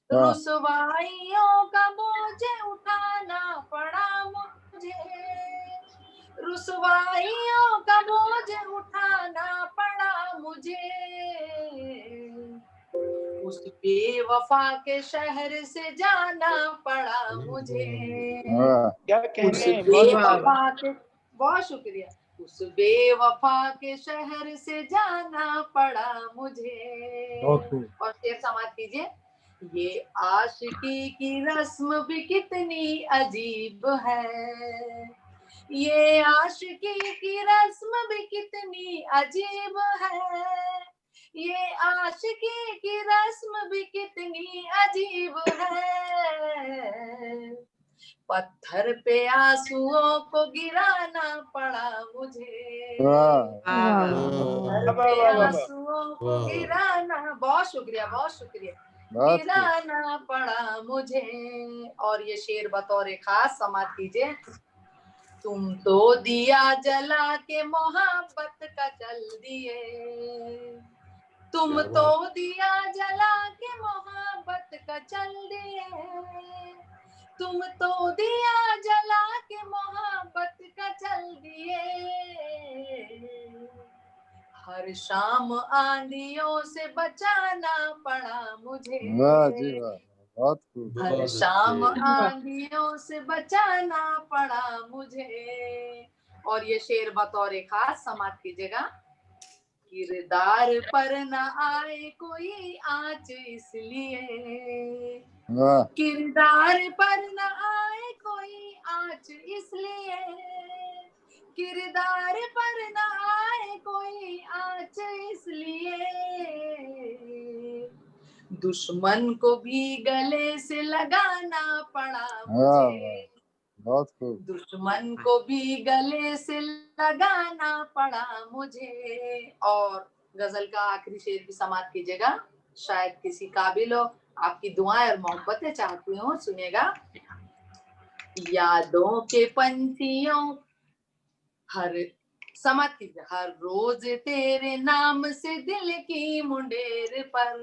रुसवाइयों का बोझ उठाना पड़ा मुझे, रुसवाइयों का बोझ उठाना पड़ा मुझे, उस बेवफा के शहर से जाना पड़ा मुझे। क्या उस बेवफा के, बहुत शुक्रिया, उस बेवफा के शहर से जाना पड़ा मुझे। और शेर समाप्त कीजिए। ये आशिकी की रस्म भी कितनी अजीब है, ये आशिकी की रस्म भी कितनी अजीब है, ये आशिकी की रस्म भी कितनी अजीब है। पत्थर पे आंसुओं को गिराना पड़ा मुझे, पत्थर पे आंसुओं को गिराना, बहुत शुक्रिया, बहुत शुक्रिया, गिराना पड़ा मुझे। और ये शेर बतौर खास समाप्त कीजिए। तुम तो दिया जला के मोहब्बत का जल दिए, तुम तो दिया जला के मोहब्बत का चल दिए, तुम तो दिया जला के मोहब्बत का चल दिए। हर शाम आंधियों से बचाना पड़ा मुझे, हर शाम आंधियों से बचाना पड़ा मुझे। और ये शेर बतौर खास समाप्त कीजिएगा। किरदार पर न आए कोई आँच इसलिए, किरदार पर न आए कोई आँच इसलिए, किरदार पर न आए कोई आँच इसलिए, दुश्मन को भी गले से लगाना पड़ा मुझे, दुश्मन को भी गले से लगाना पड़ा मुझे। और गजल का आखिरी शेर भी समाप्त कीजिएगा, शायद किसी काबिल हो, आपकी दुआएं और मोहब्बतें चाहती हूँ। सुनिएगा। यादों के पंछियों हर समाप्त कीजिए। हर रोज तेरे नाम से दिल की मुंडेर पर,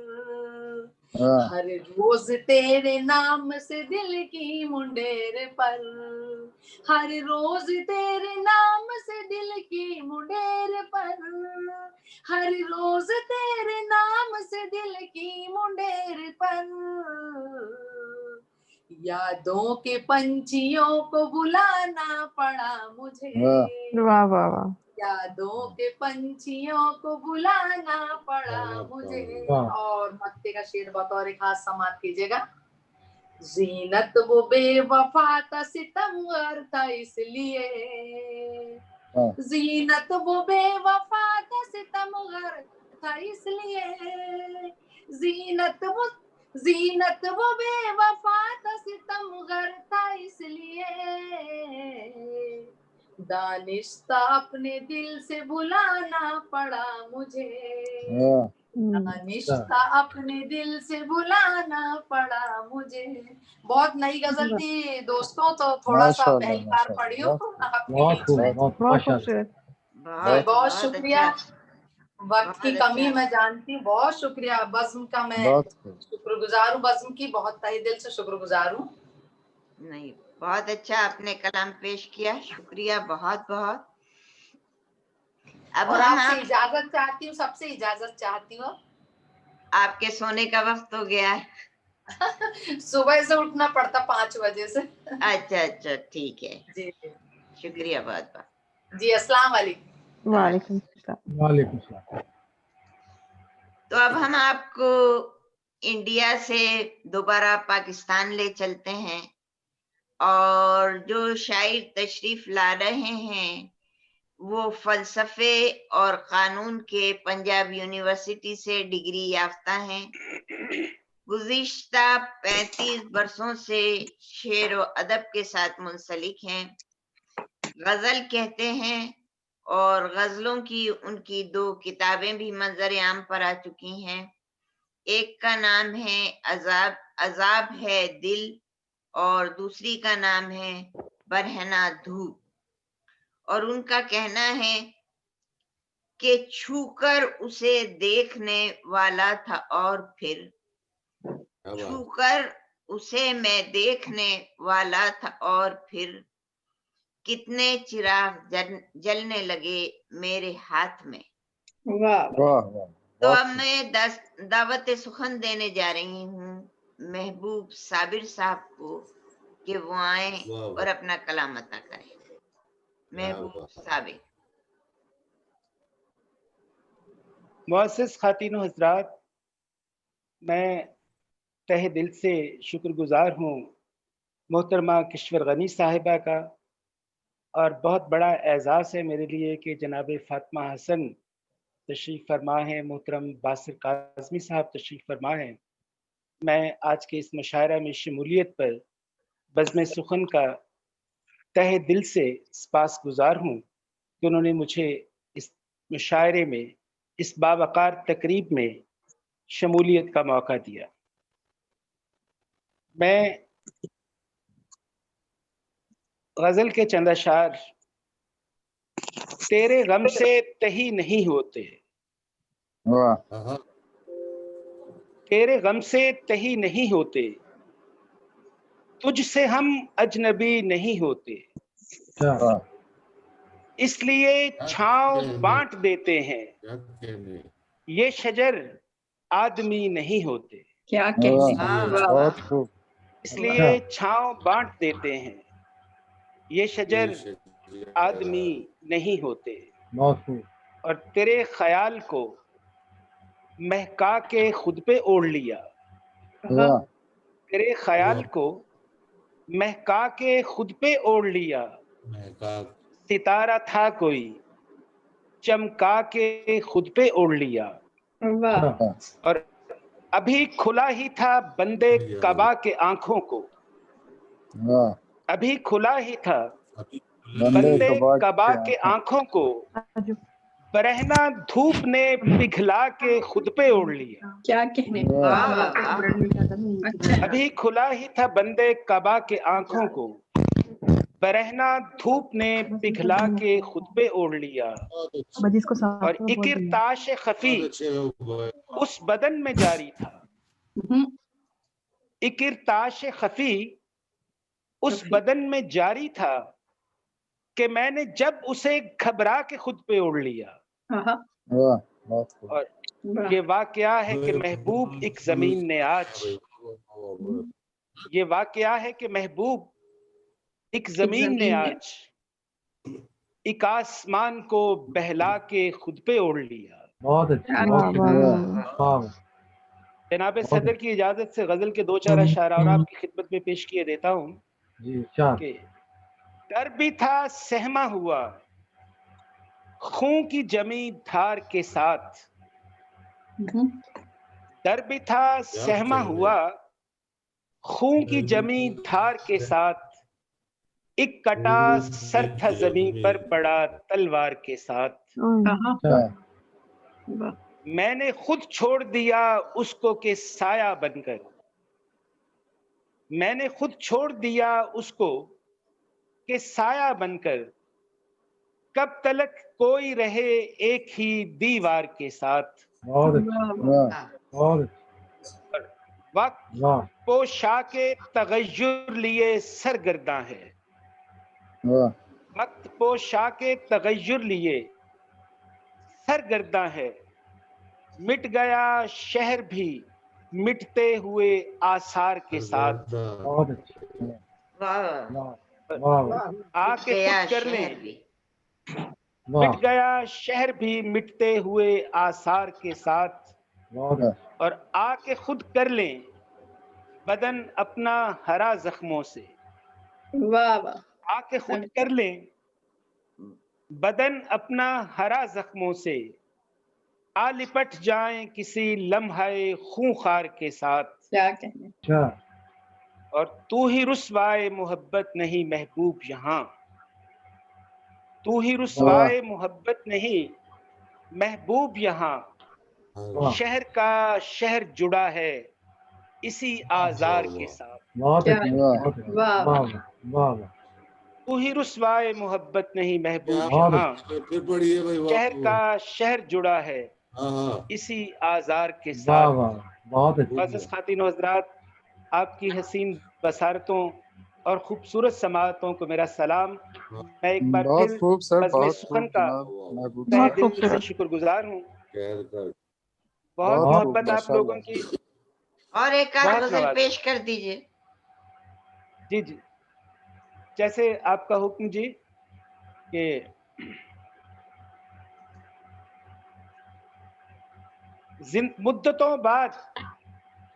हर रोज तेरे नाम से दिल की मुंडेर पर, हर रोज तेरे नाम से दिल की मुंडेर पर, हर रोज तेरे नाम से दिल की मुंडेर पर, यादों के पंछियों को बुलाना पड़ा मुझे। वाह वाह वाह। यादों के पंछियों को बुलाना पड़ा मुझे। और मत्ते का शेर बतौर खास समाप्त कीजिएगा। जीनत वो बेवफा था सितमगर था इसलिए, जीनत वो बेवफा था सितमगर था इसलिए, जीनत वो बेवफा था सितमगर था इसलिए, दानिश्ता अपने दिल से बुलाना पड़ा मुझे। दानिश्ता अपने दिल से बुलाना पड़ा मुझे। बहुत नई गजल थी दोस्तों, तो थोड़ा सा पहली बार पढ़ी हूँ आपके बीच में। बहुत शुक्रिया। वक्त की कमी मैं जानती हूँ, बहुत शुक्रिया। बज़्म का मैं शुक्रगुजार हूँ, बज़्म की बहुत तहे दिल से शुक्रगुजार हूँ। नहीं, बहुत अच्छा आपने कलाम पेश किया, शुक्रिया बहुत बहुत। अब और आपसे इजाजत चाहती हूँ, सबसे इजाजत चाहती हूँ। आपके सोने का वक्त हो गया है। सुबह से उठना पड़ता 5 बजे से। अच्छा अच्छा, ठीक है जी, शुक्रिया बहुत बहुत जी। अस्सलाम वालेकुम। वालेकुम सलाम। वालेकुम सलाम। तो अब हम आपको इंडिया से दोबारा पाकिस्तान ले चलते हैं, और जो शायर तशरीफ ला रहे हैं वो फलसफे और कानून के पंजाब यूनिवर्सिटी से डिग्री याफ्ता हैं। गुज़िश्ता 35 बरसों से शेर व अदब के साथ मुंसलिक हैं। गजल कहते हैं और गजलों की उनकी 2 किताबें भी मंजर आम पर आ चुकी हैं। एक का नाम है अजाब है दिल, और दूसरी का नाम है बरहना धूप। और उनका कहना है कि छूकर उसे देखने वाला था और फिर छूकर उसे मैं देखने वाला था, और फिर कितने चिराग जलने लगे मेरे हाथ में। वाह वाह। तो अब मैं दावत सुखन देने जा रही हूँ महबूब साबिर साहब को कि वो आए और अपना कलाम अता करें। महबूब साबिर। मुअज़्ज़िज़ खातिन हज़रात, मैं तहे दिल से शुक्रगुजार हूँ मोहतरमा किश्वर गनी साहिबा का, और बहुत बड़ा एज़ाज़ है मेरे लिए कि जनाब फ़ातिमा हसन तशरीफ़ फरमा है, मोहतरम बासिर काज़मी साहब तशरीफ़ फरमा है। मैं आज के इस मुशायरा में शमूलियत पर बज़्म सुखन का तहे दिल से स्पासगुज़ार हूँ कि उन्होंने मुझे इस मुशायरे में, इस बावक़ार तकरीब में शमूलियत का मौका दिया। मैं गज़ल के चंद अशार। तेरे गम से तही नहीं होते, तेरे गम से तही नहीं होते, तुझसे हम अजनबी नहीं होते, इसलिए छांव बांट देते हैं, ये शजर आदमी नहीं होते। क्या कहने। बहुत खूब। इसलिए छांव बांट देते हैं, ये शजर आदमी नहीं होते। और तेरे ख्याल को महका के खुद पे ओढ़ लिया, तेरे ख्याल को महका के खुद पे ओढ़ लिया, सितारा था कोई चमका के खुद पे ओढ़ लिया। और अभी खुला ही था बंदे कबा के आंखों को, अभी खुला ही था बंदे कबा के आंखों को, बरहना धूप ने पिघला के खुद पे ओढ़ लिया। क्या कहने। अभी खुला ही था बंदे कबा के आंखों को, बरहना धूप ने पिघला के खुतबे ओढ़ लिया और इकिरताश खफी उस बदन में जारी था। इकिरताश खफी उस बदन में जारी था कि मैंने जब उसे घबरा के खुद पे ओढ़ लिया। और ये वाकया है कि महबूब एक जमीन ने आज, ये वाकया है कि महबूब एक जमीन ने आज एक आसमान को बहला के खुद पे ओढ़ लिया। बहुत अच्छा। जनाब सदर की इजाजत से गजल के 2-4 अशारा और आपकी खिदमत में पेश किए देता हूँ कि डर भी था सहमा हुआ खून की जमी धार के साथ, डर भी था सहमा हुआ खून की जमी धार के साथ, एक कटा सर था जमीन पर पड़ा तलवार के साथ। मैंने खुद छोड़ दिया उसको के साया बनकर, मैंने खुद छोड़ दिया उसको के साया बनकर, कब तलक कोई रहे एक ही दीवार के साथ। वक्त पोशाके तगय्युर लिए सरगर्दा है, वक्त पोशाके तगय्युर लिए सरगर्दा है, मिट गया शहर भी मिटते हुए आसार के साथ। आके खुद कर लें, मिट गया शहर भी मिटते हुए आसार के साथ, और आके खुद कर लें बदन अपना हरा जख्मों से। आके खुद कर लें बदन अपना हरा जख्मों से, आ लिपट जाएं किसी लम्हाए खूंखार के साथ। क्या कहने। और तू ही रुस्वाए मोहब्बत नहीं महबूब यहाँ, तू ही रुस्वाए मोहब्बत नहीं महबूब यहाँ, शहर का शहर जुड़ा है इसी आजार के साथ। तू ही रुस्वाए मोहब्बत नहीं महबूब यहाँ, शहर का शहर जुड़ा है इसी आजार के साथ। मुअज़्ज़ज़ ख़ातिन व हज़रात, आपकी हसीन बसारतों और खूबसूरत समाअतों को मेरा सलाम। मैं एक बार फिर बज़्म सुखन का तहे दिल से शुक्रगुजार हूँ। बहुत मोहब्बत आप लोगों की। और एक आध गजल पेश कर दीजिए। जी जी, जैसे आपका हुक्म जी। कि मुद्दतों बाद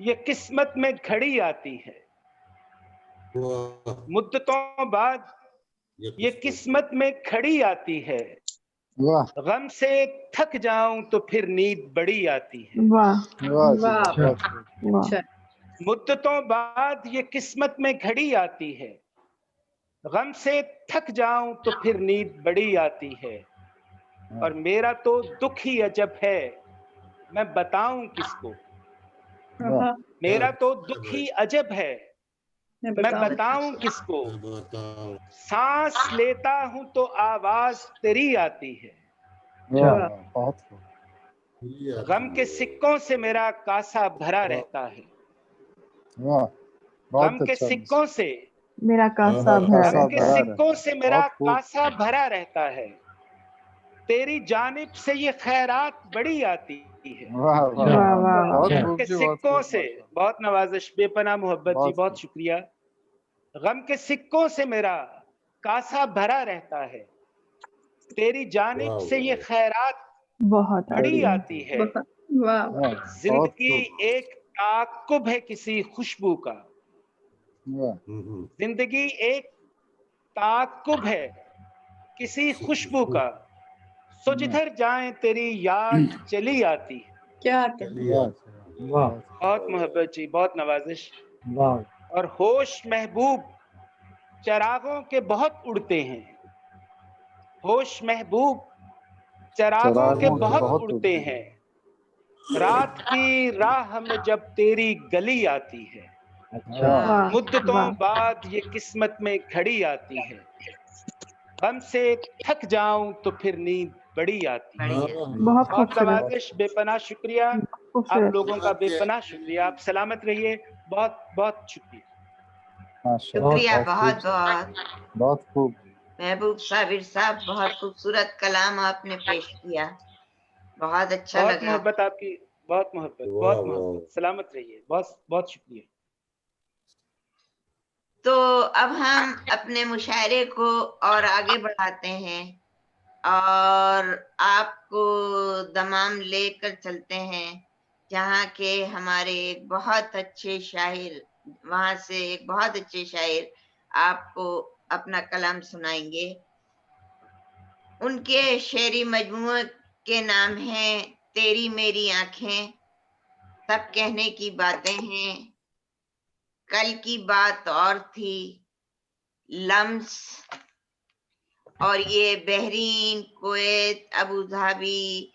ये किस्मत में घड़ी आती है, मुद्दतों बाद ये किस्मत में घड़ी आती है, गम से थक जाऊं तो फिर नींद बड़ी आती है। मुद्दतों बाद ये किस्मत में घड़ी आती है, गम से थक जाऊं तो फिर नींद बड़ी आती है, और मेरा तो दुख ही अजब है मैं बताऊं किसको। मेरा तो दुख ही अजब है मैं बताऊं किसको, सांस लेता हूं तो आवाज तेरी आती है। गम के सिक्कों से मेरा कासा भरा रहता है, गम के सिक्कों से मेरा कासा भरा, गम के सिक्कों से मेरा कासा भरा रहता है, तेरी जानिब से ये खैरात बड़ी आती है। गम के सिक्कों से, बहुत नवाजिश, बेपनाह मोहब्बत जी, बहुत शुक्रिया। गम के सिक्कों से मेरा कासा भरा रहता है, तेरी जानिब से ये खैरात बहुत बड़ी आती है। जिंदगी एक ताक़ुब है किसी खुशबू का, जिंदगी एक ताक़ुब है किसी खुशबू का, सो जिधर जाए तेरी याद चली आती है। क्या कहने। बहुत मोहब्बत जी, बहुत नवाजिश। और होश महबूब चरागों के बहुत उड़ते हैं, होश महबूब चरागों के बहुत उड़ते हैं, रात की राह में जब तेरी गली आती है, मुद्दतों बाद ये किस्मत में घड़ी आती है। غم سے تھک جاؤں تو پھر نیند بڑی آتی ہے. بہت بہت خوبصورت. نوازش، بے پناہ شکریہ آپ لوگوں کا، بے پناہ شکریہ. آپ سلامت رہیے. بہت بہت شکریہ. شکریہ بہت بہت. بہت خوب. محبوب صابر صاحب بہت خوبصورت کلام آپ نے پیش کیا، بہت اچھا بہت لگا. محبت آپ کی، بہت محبت، بہت محبت. سلامت رہیے. بہت بہت شکریہ. تو اب ہم اپنے مشاعرے کو اور آگے بڑھاتے ہیں اور آپ کو دمام لے کر چلتے ہیں جہاں کے ہمارے ایک بہت اچھے شاعر، وہاں سے ایک بہت اچھے شاعر آپ کو اپنا کلام سنائیں گے. ان کے شعری مجموعے کے نام ہیں تیری میری آنکھیں، سب کہنے کی باتیں ہیں، کل کی بات اور تھی، لمس، اور یہ بحرین، کویت، ابوظہبی،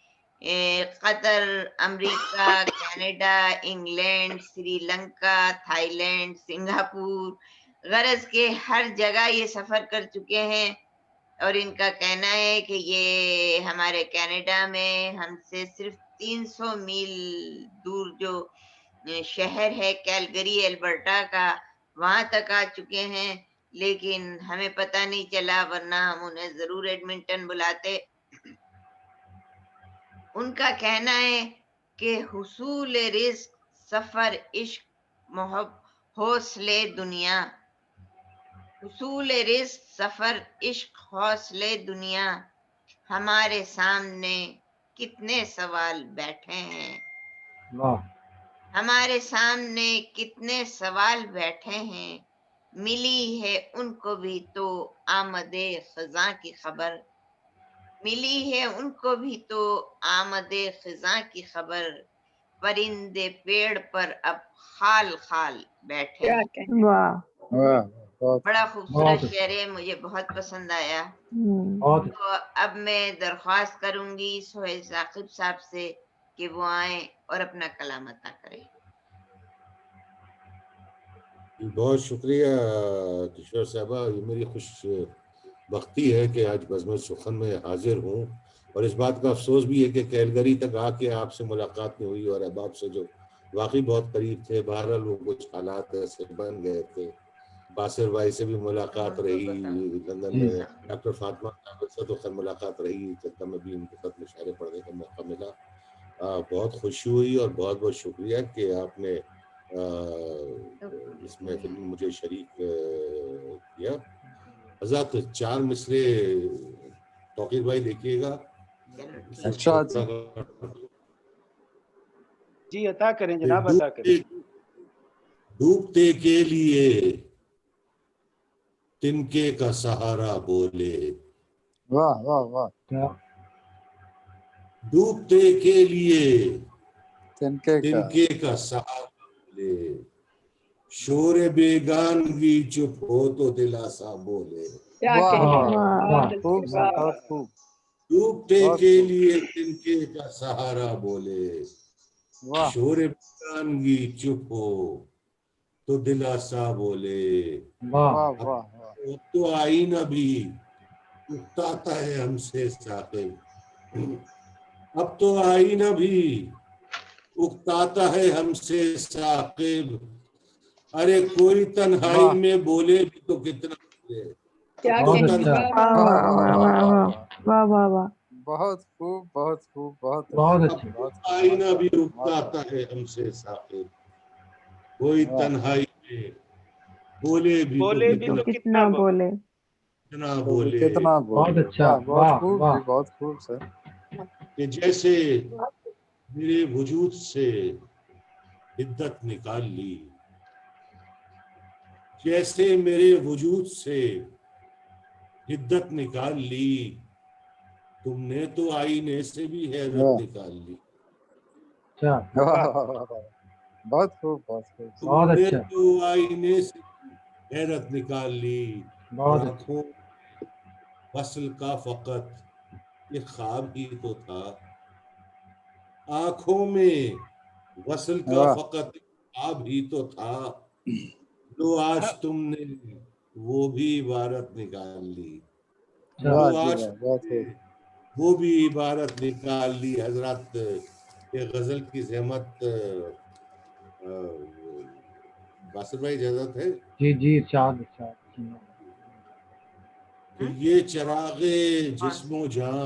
قطر، امریکہ، Canada, England, Sri Lanka, Thai land, Singapore, غرض کے ہر جگہ یہ سفر کر چکے ہیں. اور ان کا کہنا ہے کہ یہ ہمارے کینیڈا میں ہم سے صرف 300 میل دور جو شہر ہے کیلگری البرٹا کا، وہاں تک آ چکے ہیں، لیکن ہمیں پتہ نہیں چلا، ورنہ ہم انہیں ضرور ایڈمنٹن بلاتے. ان کا کہنا ہے کہ حصول رزق، سفر، عشق، حوصلے دنیا، حصول رزق، سفر، عشق، حوصلے دنیا، ہمارے سامنے کتنے سوال بیٹھے ہیں، ہمارے سامنے کتنے سوال بیٹھے ہیں، ملی ہے ان کو بھی تو آمد خزاں کی خبر، ملی ہے ان کو بھی تو آمد خزاں کی خبر، پرندے پیڑ پر اب خال خال بیٹھے ہیں. بڑا خوبصورت شعر ہے، مجھے بہت پسند آیا. تو اب میں درخواست کروں گی سہیل ثاقب صاحب سے کہ وہ آئیں اور اپنا کلام عطا کریں. بہت شکریہ کشور صاحبہ. یہ میری خوش بختی ہے کہ آج بزم سخن میں حاضر ہوں، اور اس بات کا افسوس بھی ہے کہ کیلگری تک آ کے آپ سے ملاقات نہیں ہوئی، اور احباب سے جو واقعی بہت قریب تھے. بہرحال وہ کچھ حالات ایسے بن گئے تھے. باسر بھائی سے بھی ملاقات رہی لندن میں، ڈاکٹر فاطمہ سے تو خیر ملاقات رہی، جدہ میں بھی ان کے ساتھ مشاعرے پڑھنے کا موقع ملا. بہت خوشی ہوئی اور بہت بہت شکریہ کہ آپ نے اس محفل میں مجھے شریک کیا. حضرت 4 مصرے توقیر بھائی دیکھیے گا. اچھا جی عطا کریں جناب، عطا کریں. ڈوبتے کے لیے تنکے کا سہارا بولے، واہ واہ واہ. ڈوبتے کے لیے تنکے کا سہارا بولے، شور بیگانگی چپ ہو تو دلاسا بولے. ڈوبتے کے لیے تنکے کا سہارا بولے، شور بیگانگی چپ ہو تو دلاسا بولے. اب تو آئینہ بھی اکتاتا ہے ہم سے ثاقب، اب تو آئینہ بھی اکتاتا ہے ہم سے ثاقب، ارے کوئی تنہائی میں بولے بھی تو کتنا بولے. بہت خوب بہت خوب بہت آئینہ بھی اکتاتا ہے ہم سے ثاقب، کوئی تنہائی میں بولے بھی تو کتنا بولے. کتنا بولے. بہت خوب جی، بہت خوب سر. کہ جیسے میرے وجود سے حدت نکال لی، جیسے میرے وجود سے حدت نکال لی، تم نے تو آئینے سے بھی حیرت نکال لی. بہت خوب بہت خوب. تم نے تو آئینے سے حیرت نکال لی. آنکھوں وصل کا فقط ایک خواب ہی تو تھا، آنکھوں میں وصل کا فقط ایک خواب ہی تو تھا، تو آج تم نے وہ بھی عبارت نکال لی. وہ بھی عبارت نکال لی حضرات. ایک غزل کی زحمت باسر بھائی اجازت ہے؟ جی ارشاد. یہ چراغ جسم و جاں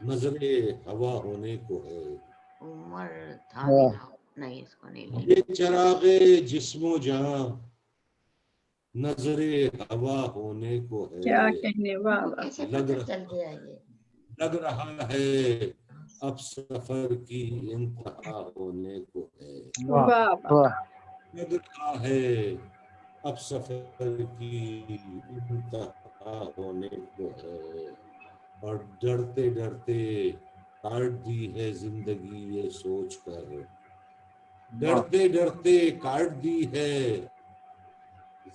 نظر ہوا ہونے کو ہے. عمر تھا نہیں اس کو نہیں لیں. یہ چراغ جسم و جاں نظر ہوا ہونے کو ہے. کیا کہنے واہ. لگ رہا ہے اب سفر کی انتہا ہونے کو ہے. لگ رہا ہے اب سفر کی انتہا ہونے کو ہے. اور ڈرتے ڈرتے کاٹ دی ہے زندگی یہ سوچ کر. ڈرتے ڈرتے کاٹ دی ہے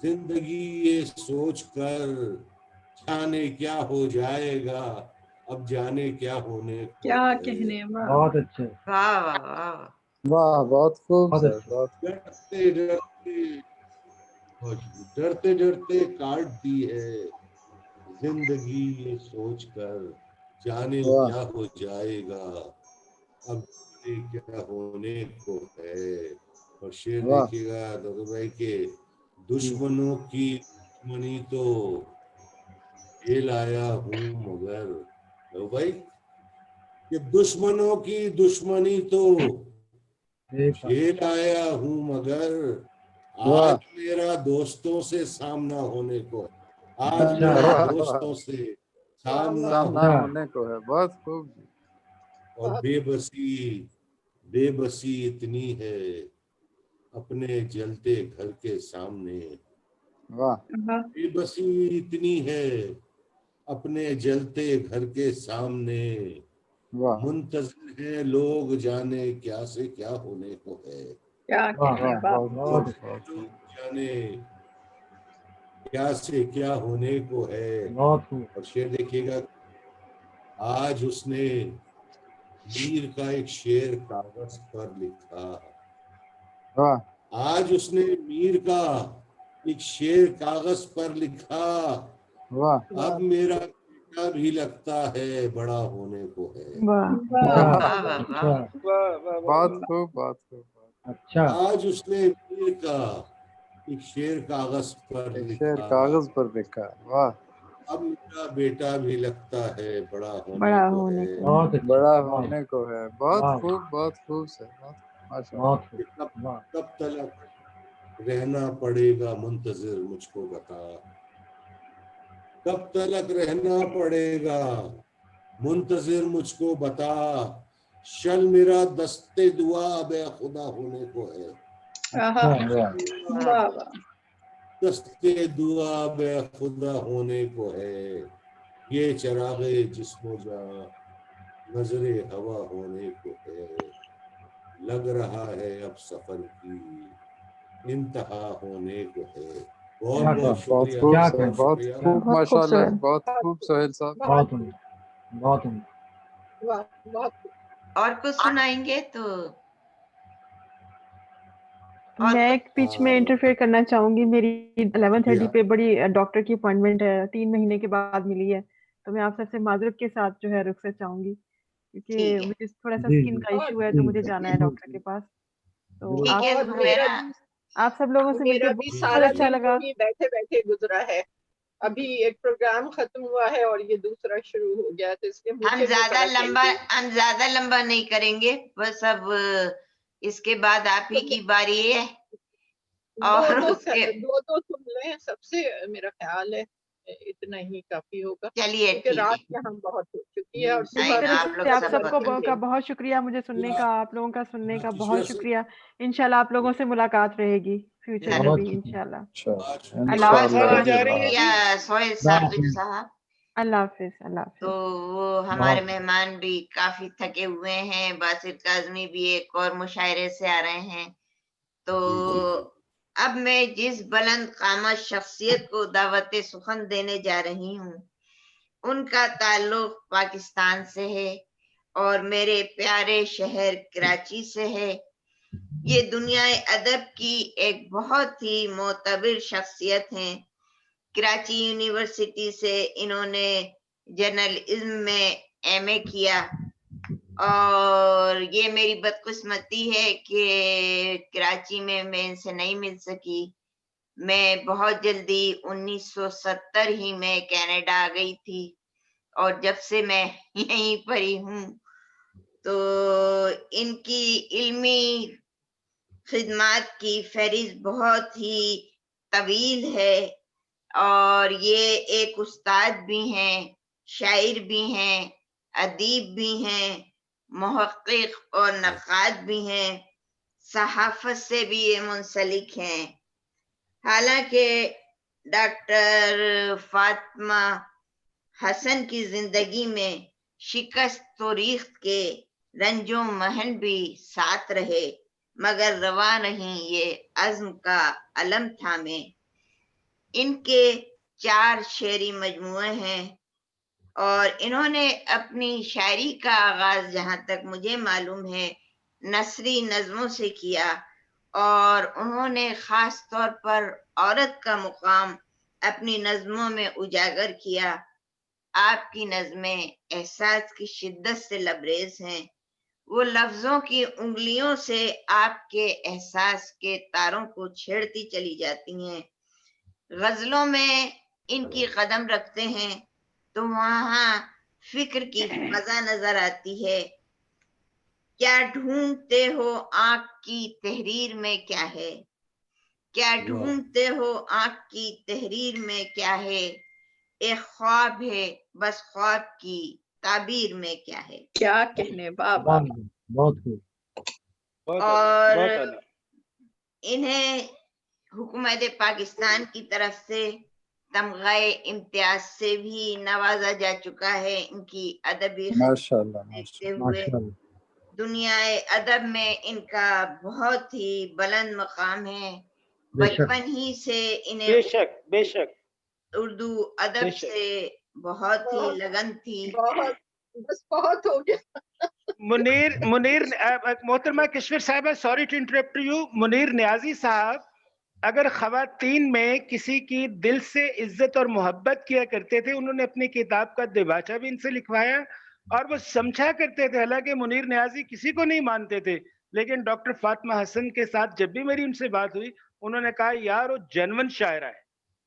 زندگی یہ سوچ کر. جانے کیا ہو جائے گا اب جانے کیا ہونے کو. کیا کہنے واہ. بہت اچھے. واہ بہت خوب. ڈرتے ڈرتے کاٹ دی ہے زندگی یہ سوچ کر. جانے کیا ہو جائے گا اب کیا ہونے کو ہے. اور شعر دیکھیے گا دادا بھائی کے دشمنوں کی دشمنی تو یہ لایا ہوں مگر. دادا بھائی کہ دشمنوں کی دشمنی تو یہ لایا ہوں مگر. آج میرا دوستوں سے سامنا ہونے کو ہے. آج میرا دوستوں سے سامنا ہونے کو ہے. بہت خوب. اور بے بسی اتنی ہے اپنے جلتے گھر کے سامنے. بے بسی اتنی ہے اپنے جلتے گھر کے سامنے. منتظر ہیں لوگ جانے کیا سے کیا ہونے کو ہے. جانے کیا سے کیا ہونے کو ہے. اور شعر دیکھیے گا آج اس نے میر کا ایک شعر کاغذ پر لکھا. آج اس نے میر کا ایک شعر کاغذ پر لکھا. اب میرا بیٹا بھی لگتا ہے بڑا ہونے کو ہے. بہت خوب بہت خوب. اچھا. آج اس نے میر کا ایک شعر کاغذ پر لکھا. واہ. اب میرا بیٹا بھی لگتا ہے بڑا ہونے کو ہے. بہت خوب بہت خوب سے. کب تلک رہنا پڑے گا منتظر مجھ کو بتا. کب تلک رہنا پڑے گا منتظر مجھ کو بتا. شل میرا دستے دعا بے خدا ہونے کو ہے. دستے دعا بے خدا ہونے کو ہے. یہ چراغ جسم و جاں نظر ہوا ہونے کو ہے. لگ رہا ہے اب سفر کی انتہا ہونے کو ہے. بہت بہت شکریہ. بہت خوب ماشاء اللہ. بہت خوب سہیل صاحب. بہت اور کچھ سنائیں گے تو میں ایک بیچ میں انٹرفیئر کرنا چاہوں گی. میری 11:30 پہ بڑی ڈاکٹر کی اپوائنٹمنٹ ہے, 3 مہینے کے بعد ملی ہے, تو میں آپ سب سے معذرت کے ساتھ جو ہے رخصت چاہوں گی کیونکہ مجھے تھوڑا سا اسکن کا ایشو ہے تو مجھے جانا ہے ڈاکٹر کے پاس. تو آپ سب لوگوں سے مل کے بہت اچھا لگا. بیٹھے بیٹھے گزرا ہے. ابھی ایک پروگرام ختم ہوا ہے اور یہ دوسرا شروع ہو گیا, تو اس لیے ہم زیادہ لمبا نہیں کریں گے. بس اب اس کے بعد آپ ہی کی باری ہے. اور دو سن لیں سب سے, میرا خیال ہے اتنا ہی کافی ہوگا. چلیے رات میں ہم بہت ہو چکی ہے. اور آپ سب کو کا بہت شکریہ مجھے سننے کا, آپ لوگوں کا سننے کا بہت شکریہ. انشاءاللہ آپ لوگوں سے ملاقات رہے گی فیوچر میں بھی انشاءاللہ. اللہ حافظ. تو وہ ہمارے مہمان بھی کافی تھکے ہوئے ہیں. باسر کاظمی بھی ایک اور مشاعرے سے آ رہے ہیں. تو اب میں جس بلند قامت شخصیت کو دعوت سخن دینے جا رہی ہوں ان کا تعلق پاکستان سے ہے اور میرے پیارے شہر کراچی سے ہے. یہ دنیا ادب کی ایک بہت ہی معتبر شخصیت ہیں कराची यूनिवर्सिटी से इन्होंने जर्नलिज्म में एमए किया और ये मेरी बदकिस्मती है कि कराची में मैं इनसे नहीं मिल सकी। मैं बहुत जल्दी 1970 ही में कनाडा आ गई थी और जब से मैं यहीं पर ही हूँ। तो इनकी इल्मी खिदमत की फहरिस्त बहुत ही तवील है और ये एक उस्ताद भी हैं, शायर भी हैं, अदीब भी हैं, मुहक्किक और नक़ाद भी हैं, सहाफ़त से भी ये मुंसलिक हैं। हालांकि डॉक्टर फातिमा हसन की जिंदगी में शिकस्त तो रीख्त के रंजो महन भी साथ रहे, मगर रवा नहीं ये अज़्म का अलम थामे। इनके 4 शेरी मजमुए हैं और इन्होंने अपनी शायरी का आगाज जहाँ तक मुझे मालूम है नसरी नज़मों से किया और उन्होंने खास तौर पर औरत का मुकाम अपनी नज़मों में उजागर किया। आपकी नज़में एहसास की शिद्दत से लबरेज हैं। वो लफ्जों की उंगलियों से आपके एहसास के तारों को छेड़ती चली जाती हैं। गजलों में इनकी कदम रखते हैं तो वहाँ फिक्र की फजा नजर आती है। क्या ढूंढते हो आँख की तहरीर में क्या है, क्या ढूंढते हो आँख की तहरीर में क्या है, एक ख्वाब है बस ख्वाब की ताबीर में क्या है। क्या कहने बाबा। बहुत खूब। और इन्हें हुकूमत पाकिस्तान की तरफ से तमग़े इम्तियाज से भी नवाजा जा चुका है। इनकी अदबी माशाअल्लाह देखते हुए दुनिया अदब में इनका बहुत ही बुलंद मकाम है। बचपन ही से इन्हें बेशक उर्दू अदब से बहुत ही लगन थी। बस बहुत हो गया। मुनीर मोहतरमा किश्वर साहिबा, sorry to interrupt you. Munir Niazi साहब अगर खवातीन में किसी की दिल से इज्जत और मोहब्बत किया करते थे, उन्होंने अपनी किताब का दिबाचा भी इनसे लिखवाया और वो समझा करते थे। हालांकि मुनीर नियाजी किसी को नहीं मानते थे, लेकिन डॉक्टर फातिमा हसन के साथ जब भी मेरी उनसे बात हुई, उन्होंने कहा यार वो जेन्युइन शायरा है।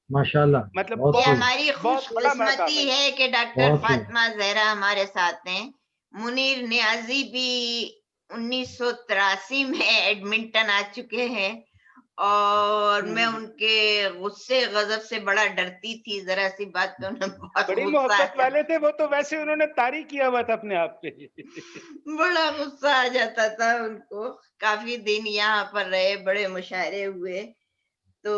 माशाल्लाह। मतलब ये हमारी खुशकिस्मती है कि डॉक्टर फातिमा जहरा हमारे साथ हैं। मुनीर नियाजी भी 1983 में एडमिंटन आ चुके हैं और मैं उनके गुस्से गजब से बड़ा डरती थी। जरा सी बात पे उन्हें बहुत बड़ी मोहब्बत वाले थे वो, तो वैसे उन्होंने तारीफ किया हुआ था अपने आप पे। बड़ा गुस्सा आ जाता था उनको। काफी दिन यहाँ पर रहे, बड़े मुशायरे हुए। तो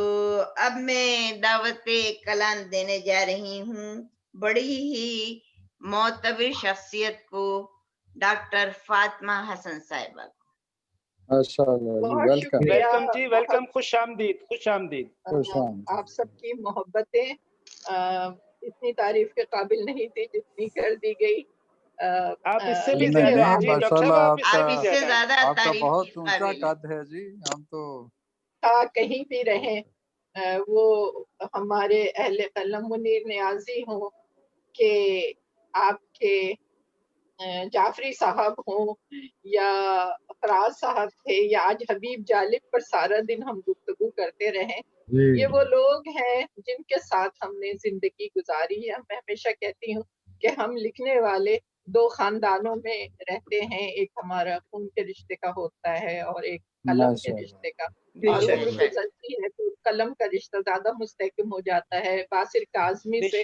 अब मैं दावते कलाम देने जा रही हूँ बड़ी ही मोतबर शख्सियत को, डॉक्टर फातिमा हसन साहिबा को। वेलकम जी, वेलकम, खुश आमदीद। आप सबकी मोहब्बतें इतनी तारीफ के काबिल नहीं थी जितनी कर दी गई। आप इससे भी ज्यादा हैं जी डॉक्टर साहब, आप इससे ज्यादा आपका बहुत ऊंचा कद है जी। हम तो कहीं भी रहें, वो हमारे अहले कलम मुनीर नियाजी हों कि आपके जाफरी साहब हों या फराज साहब थे या आज हबीब जालिब पर सारा दिन हम गुफ्तगू करते रहें। ये वो लोग हैं जिनके साथ हमने जिंदगी गुजारी है। मैं हमेशा कहती हूँ कि हम लिखने वाले 2 खानदानों में रहते हैं, एक हमारा खून के रिश्ते का होता है और एक कलम के रिश्ते का। और उम्र गुजरती है तो कलम का रिश्ता ज्यादा मुस्तहकम हो जाता है। बासिर काज़मी से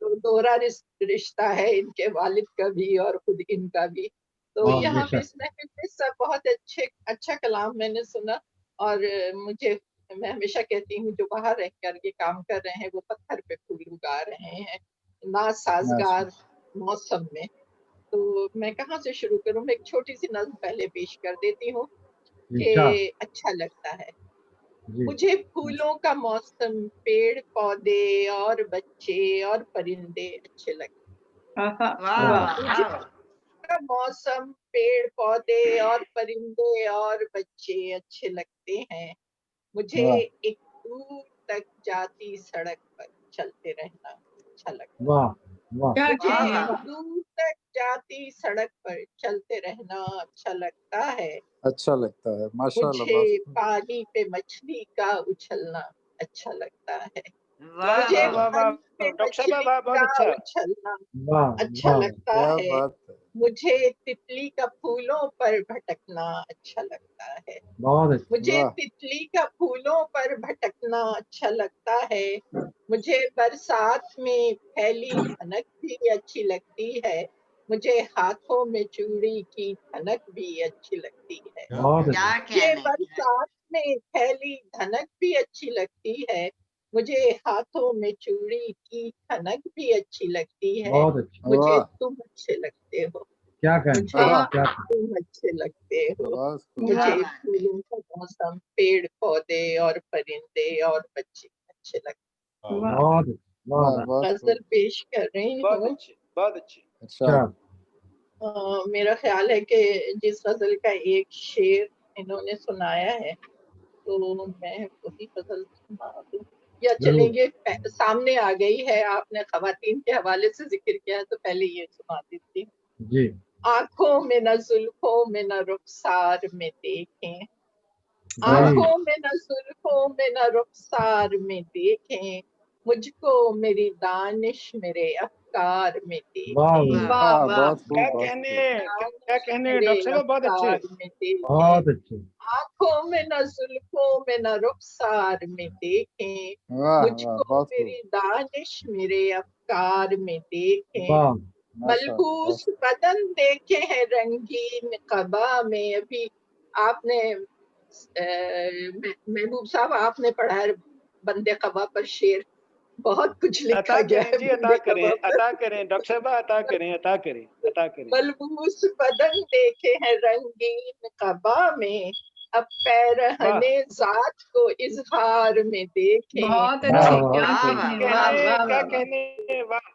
तो दोहरा रिश्ता है, इनके वालिद का भी और खुद इनका भी। तो यहाँ पे इस महफिल में सब बहुत अच्छा कलाम मैंने सुना और मैं हमेशा कहती हूँ जो बाहर रह कर ये काम कर रहे हैं वो पत्थर पे फूल उगा रहे हैं ना साजगार मौसम में। तो मैं कहाँ से शुरू करूँ? मैं एक छोटी सी नज़्म पहले पेश कर देती हूँ कि अच्छा लगता है। मुझे फूलों का मौसम, पेड़ पौधे और बच्चे और परिंदे अच्छे लगते हैं। मौसम, पेड़ पौधे और परिंदे और बच्चे अच्छे लगते हैं। मुझे एक दूर तक जाती सड़क पर चलते रहना अच्छा लगता है। वाह वाह मुझे दूर तक जाती सड़क पर चलते रहना अच्छा लगता है। अच्छा लगता है, माशाल्लाह। मुझे पानी पे मछली का उछलना अच्छा लगता है। वाह मुझे वाह वाह वाह पानी पे डॉक्टर साहब मछली वाह बहुत का अच्छा उछलना वाह अच्छा वाह लगता क्या है। बात है। मुझे तितली का फूलों पर भटकना अच्छा लगता है। बहुत अच्छा मुझे वाह तितली का फूलों पर भटकना अच्छा लगता है। मुझे बरसात में फैली धनक भी अच्छी लगती है। मुझे हाथों में चूड़ी की धनक भी अच्छी लगती है। बहुत क्या अच्छा मुझे कहने बरसात में फैली धनक भी अच्छी लगती है। मुझे हाथों में चूड़ी की खनक भी अच्छी लगती है। बहुत अच्छा मुझे वाह तुम अच्छे लगते हो। क्या कहने मुझे वाह क्या तुम अच्छे लगते हो। बहुत खूब। क्या मुझे बात है। फूलों का मौसम, पेड़ पौधे और परिंदे और बच्चे अच्छे लगते हैं। वाह बहुत अच्छा वाह बहुत बहुत गजल खूब। पेश कर रही बहुत हूँ। अच्छे बहुत अच्छे। अच्छा अच्छा मेरा ख्याल है कि जिस गजल का एक शेर इन्होंने सुनाया है तो मैं वही गजल सुना दूं या जरूर चलेंगे। सामने आ गई है, आपने खवातीन के हवाले से जिक्र किया है तो पहले ये सुना देती हूँ। जी आंखों में न जुल्फों में न रुखसार में देखें, जी आंखों में न जुल्फों में न रुखसार में देखें, मुझको मेरी दानिश मेरे अफकार में वाह देखें, वाह वाह वाह वाह बहुत खूब क्या बहुत कहने खूब। क्या दानिश कहने मेरे डॉक्टर साहब बहुत अच्छे। अफकार में देखें, बहुत अच्छे आंखों में न जुल्फों में न रुखसार में देखें, वाह वाह मुझको बहुत खूब। मेरी दानिश मेरे अफकार में देखें, वाह माशाल्लाह बहुत मलबूस बदन देखे हैं रंगीन कबा में। अभी आपने महबूब साहब आपने पढ़ा है बंदे कबा पर शेर, बहुत कुछ लिखा अता गया करें है जी, बंदे कबा पर। अता करें डॉक्टर साहब, अता करें अता करें अता करें। मलबूस बदन देखे हैं रंगीन कबा में, अब पैरहने जात को इजहार में देखें, बहुत वाह अच्छे, वाह क्या वाह कहने, वाह वाह वाह वाह क्या वाह वाह। कहने वाह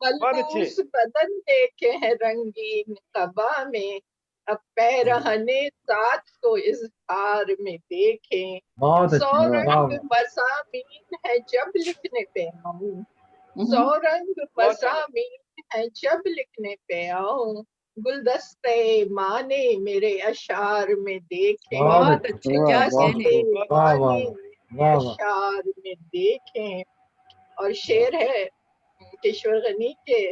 बहुत अच्छे। मलबूस बदन देखे हैं रंगीन कबा में, अब पैरहने जात को इजहार में देखें, बहुत सौ अच्छे वाह वाह रंग मज़ामीन है जब लिखने पे आऊं, सौ हम्म, रंग बहुत आला। मज़ामीन है जब लिखने पे आऊं, गुलदस्ते माने मेरे अशार में देखें, बहुत बहुत अच्छे अच्छे, वाह क्या बहुत गुलदस्ते कहने। खूब। वाह वाह माने वाह मेरे वाह वाह अशार में देखें। और शेर है किशोर गनी के,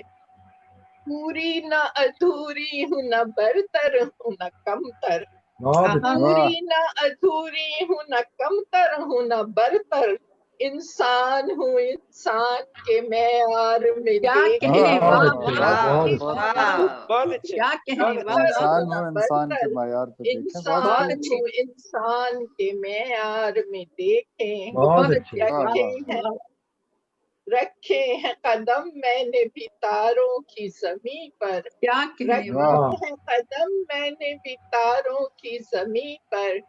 पूरी न अधूरी हूँ न बरतर हूँ न कमतर, बहुत आहा, अच्छे वाह पूरी न अधूरी हूँ न कमतर हूँ न बरतर, इंसान हूँ इंसान के मैयार में क्या देखें, कहने, वाह बहुत वाह अच्छे वाह बहुत वाह वाह खूब बहुत बहुत वाह अच्छे वाह। खूब। वाह बहुत अच्छे क्या कहने, बहुत वाह अच्छे। वाह इंसान वाह। हो इंसान के मैयार पे देखें, बहुत बहुत इंसान खूब। अच्छे, हूँ इंसान के मैयार में देखें, बहुत बहुत अच्छे अच्छे, वाह वाह वाह रखे हैं वाह। रखे हैं कदम मैंने भी तारों की ज़मीं पर, क्या कहने, वाह वाह वाह रखे हैं कदम मैंने भी तारों की ज़मीं पर,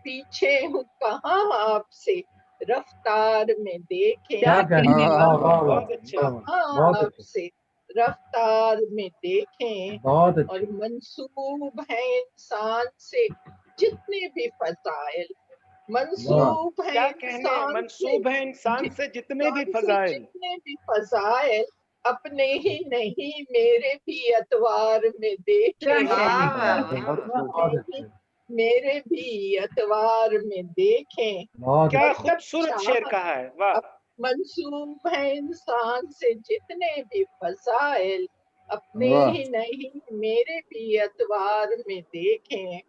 पीछे हूँ कहाँ आपसे रफ्तार में देखें, क्या क्या कहने कहने, वाह वाह वाह वाह वाह वाह बहुत अच्छे वाह वाह कहाँ बहुत अच्छे आपसे रफ्तार में देखें। बहुत और अच्छे मंसूब है इंसान से जितने भी फजाइल, वाह मंसूब है क्या कहने इंसान से मंसूब है इंसान से जितने भी इंसान से फजाइल। जितने भी फजाइल, अपने ही नहीं मेरे भी अतवार में क्या देखें, कहने, वाह वाह वाह वाह बहुत वाह। खूब। बहुत अपने ही अच्छे मेरे भी अतवार में देखें। बहुत क्या और अच्छे कब खूबसूरत शेर चाह कहा है, वाह। अब मंसूब है इंसान से जितने भी फजाइल, अपने वाह ही नहीं मेरे भी अतवार में देखें।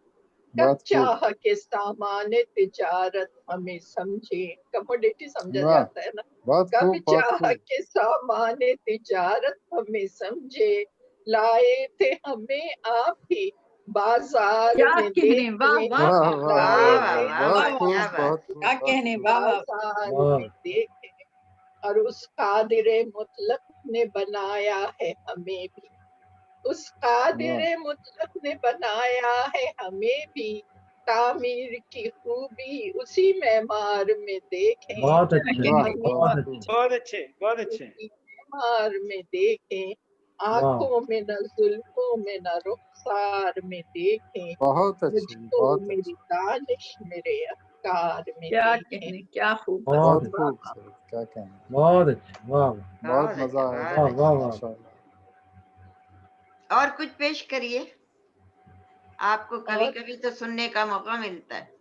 कब बहुत खूब। चाह के सामान तिजारत हमें समझे, कमोडिटी समझा वाह जाता है ना, बहुत कब खूब बहुत चाह खूब। के सामान तिजारत हमें समझे, लाए थे हमें आप ही बाजार क्या में कहने, वाह देखने, वाह वाह वाह वाह वाह वाह लाए वाह वाह वाह थे वाह वाह वाह बहुत वाह। हमें खूब क्या वाह। बात बहुत है। खूब क्या बहुत कहने, खूब। वाह वाह। बाजार वाह में देखे। और उस कादिरे मुतलक ने बनाया है हमें भी, उस वाह कादिरे मुतलक ने बनाया है हमें भी, तामीर की खूबी उसी मेमार में देखें, बहुत क्या अच्छे कहने, वाह तामीर बहुत बहुत अच्छे खूब। बहुत अच्छे बहुत अच्छे। उसी मेमार में देखें, वाह आंखों में न जुल्फों में न रुखसार में देखें, बहुत अच्छे मुझको बहुत मेरी अच्छे। दानिश मेरे संस्कार में क्या देखे। कहने, क्या खूब बहुत बात। खूब सर, क्या कहने, बहुत अच्छा, वाह वाह बहुत बहुत मजा अच्छा, आया, वाह बहुत वाह वाह। माशाल्लाह। और कुछ पेश करिए, आपको कभी और कभी तो सुनने का मौका मिलता है।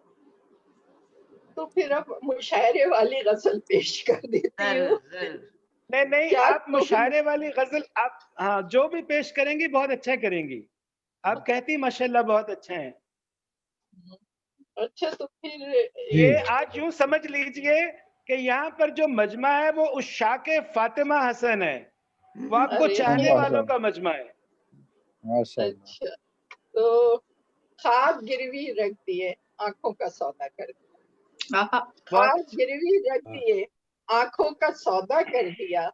तो फिर अब मुशायरे वाली गजल पेश कर देती हूँ। जरूर जरूर। नहीं नहीं, क्या आप तुम मुशायरे वाली गजल आप हाँ जो भी पेश करेंगी बहुत अच्छा करेंगी। आप कहती माशाल्लाह बहुत अच्छा है। अच्छा तो फिर जी ये आज यूं समझ लीजिए कि यहाँ पर जो मजमा है वो उशाक फातिमा हसन है, वो आपको अरे चाहने वाह, वालों का मजमा है। माशाल्लाह। अच्छा तो ख्वाब गिरवी रख दिए, आंखों का सौदा कर दिया। आहा, ख्वाब गिरवी रख दिए, आंखों का सौदा कर दिया।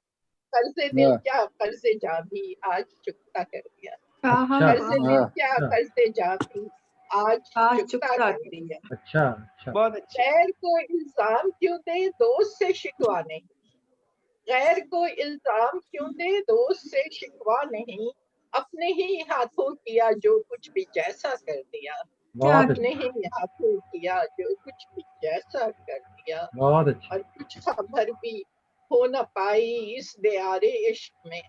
कर्जे दिल क्या कर्जे जा भी आज चुकता कर दिया। आहा, कर्जे दिल हाँ, क्या अच्छा कर्जे जा भी आज आज चुकता चुकता कर कर दिया। अच्छा अच्छा। बहुत अच्छे। गैर को इल्जाम क्यों दे, दोस्त से शिकवा नहीं। गैर को इल्जाम क्यों दे, दोस्त से शिकवा नहीं। अपने ही हाथों किया जो कुछ भी जैसा कर दिया। क्या बहुत अपने अच्छा ही हाथों किया जो कुछ भी जैसा कर दिया। बहुत अच्छा। और कुछ खबर भी हो न पाई इस दियारे इश्क में।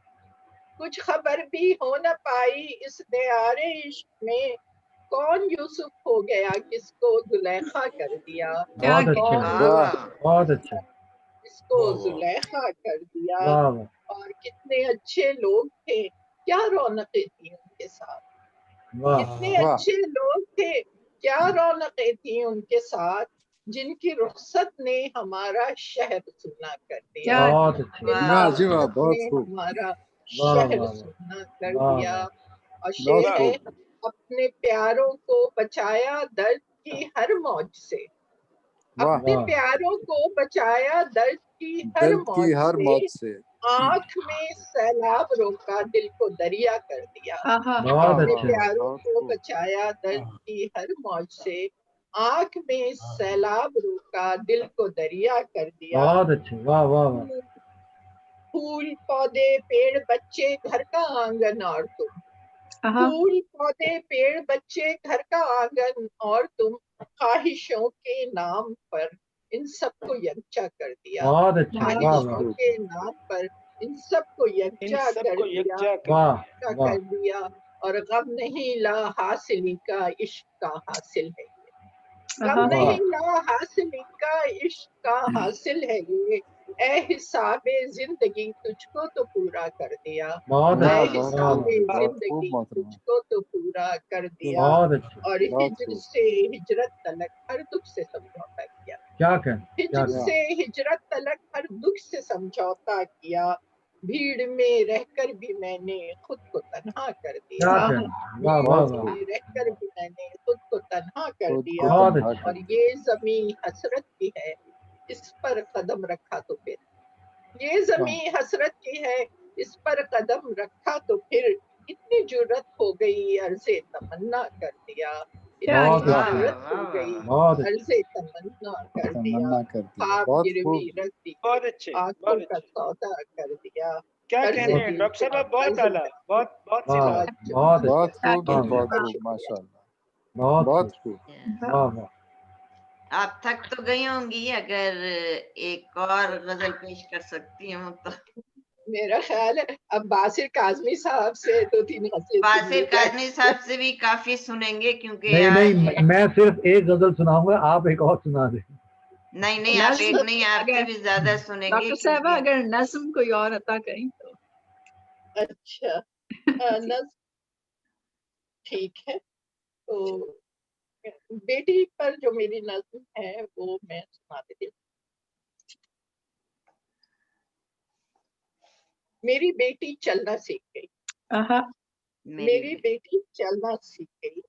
कुछ खबर भी हो न पाई इस दियारे इश्क में। कौन यूसुफ हो गया किसको जुलेखा कर दिया। क्या बहुत अच्छे कौन वाह वाह, वाह। बहुत अच्छे। इसको वाह वाह। जुलेखा कर दिया। वाह वाह और कितने अच्छे लोग थे, क्या रौनकें थी उनके साथ। वाह कितने वाह, अच्छे लोग थे, क्या रौनकें थी उनके साथ। जिनकी रुखसत ने हमारा शहर सुना कर दिया। क्या बहुत अच्छे। जिनकी वाह वाह जी वाह, रुखसत बहुत ने खूब, हमारा वाह शहर वाह सुना कर वाह दिया। वाह और बहुत शेर है, खूब, अपने प्यारों को बचाया दर्द की हर मौज से। वाह, अपने वाह प्यारों को बचाया दर्द की हर दर्द की मौज हर से। मौत से, आंख में सैलाब रोका, दिल को दरिया कर दिया। आहा, बहुत वाह अपने वाह अच्छे। वाह, प्यारों बहुत को खूब, बचाया दर्द की हर मौज से। आंख में सैलाब रोका, दिल को दरिया कर दिया। बहुत अच्छे। वाह वाह वाह। फूल पौधे पेड़ बच्चे घर का आंगन और तुम। आहा, फूल पौधे पेड़ बच्चे घर का आंगन और तुम। ख्वाहिशों के नाम पर इन सबको यकजा कर दिया। बहुत अच्छे। वाह बहुत ख्वाहिशों वाह खूब, के नाम पर इन सबको इन यकजा कर सबको दिया। यकजा कर वाह दिया। वाह। कर दिया। और गम नहीं ला हासिली का इश्क का हासिल है। गम आहा, वाह नहीं ला हासिली का इश्क का हासिल है ये। ए हिसाबे जिंदगी तुझको तो पूरा कर दिया। बहुत वाह ए अच्छे। बहुत वाह खूब, वाह हिसाबे बहुत खूब जिंदगी मोहतरमा, तुझको तो पूरा कर दिया। बहुत अच्छे। और बहुत हिजर खूब, से हिजरत तलक हर दुख से समझौता किया। क्या कहें क्या हिजर कहें। से हिजरत तलक हर दुख से समझौता किया। भीड़ में रहकर भी मैंने खुद को तन्हा कर दिया। क्या आहा, कहें। वाह वाह बहुत वाह। खूब, में रहकर भी मैंने खुद को तन्हा कर खुद को दिया। बहुत तन्हा अच्छे। कर और दिया, ये जमीन हसरत की है, इस पर कदम रखा तो फिर। ये वाह, जमीन हसरत की है, इस पर कदम रखा तो फिर। इतनी जुर्रत हो गई अर्ज़े तमन्ना कर दिया। क्या इतनी बहुत कहने, वाह अच्छे। जुर्रत वाह हो वाह गई वाह। बहुत अच्छे। अर्ज़े तमन्ना कर दिया। तमन्ना कर दिया, ख्वाब बहुत गिरवी खूब, रख दी, बहुत अच्छे, आंखों बहुत का अच्छे। सौदा कर दिया। क्या कर्ज़े कहने बहुत हैं दिल डॉक्टर क्या साहब, बहुत कर्ज़े आला, जा बहुत सी वाह बात। आज बहुत चुकता अच्छे। बहुत क्या खूब वाह जी, कहने, वाह बहुत कर खूब, शुक्रिया। माशाल्लाह, बहुत बहुत खूब। खूब, वाह वाह। आप थक तो गई होंगी, अगर एक और गजल पेश कर सकती हूँ तो। मेरा ख्याल है अब बासिर काजमी साहब से 2-3 गज़लें सुन बासिर ली जाए। काजमी साहब से भी काफी सुनेंगे, क्योंकि नहीं आज नहीं, मैं सिर्फ एक गजल सुनाऊंगा, आप एक और सुना दे। नहीं नहीं, आप एक नज्म, नहीं, आपसे अगर भी ज्यादा सुनेंगे, डॉक्टर साहबा क्योंकि अगर नज्म कोई और अता करें तो। अच्छा नज़्म ठीक है। तो बेटी पर जो मेरी नज़्म है वो मैं सुना देती हूँ। मेरी बेटी चलना सीख गई। आहा, मेरी बेटी चलना सीख गई।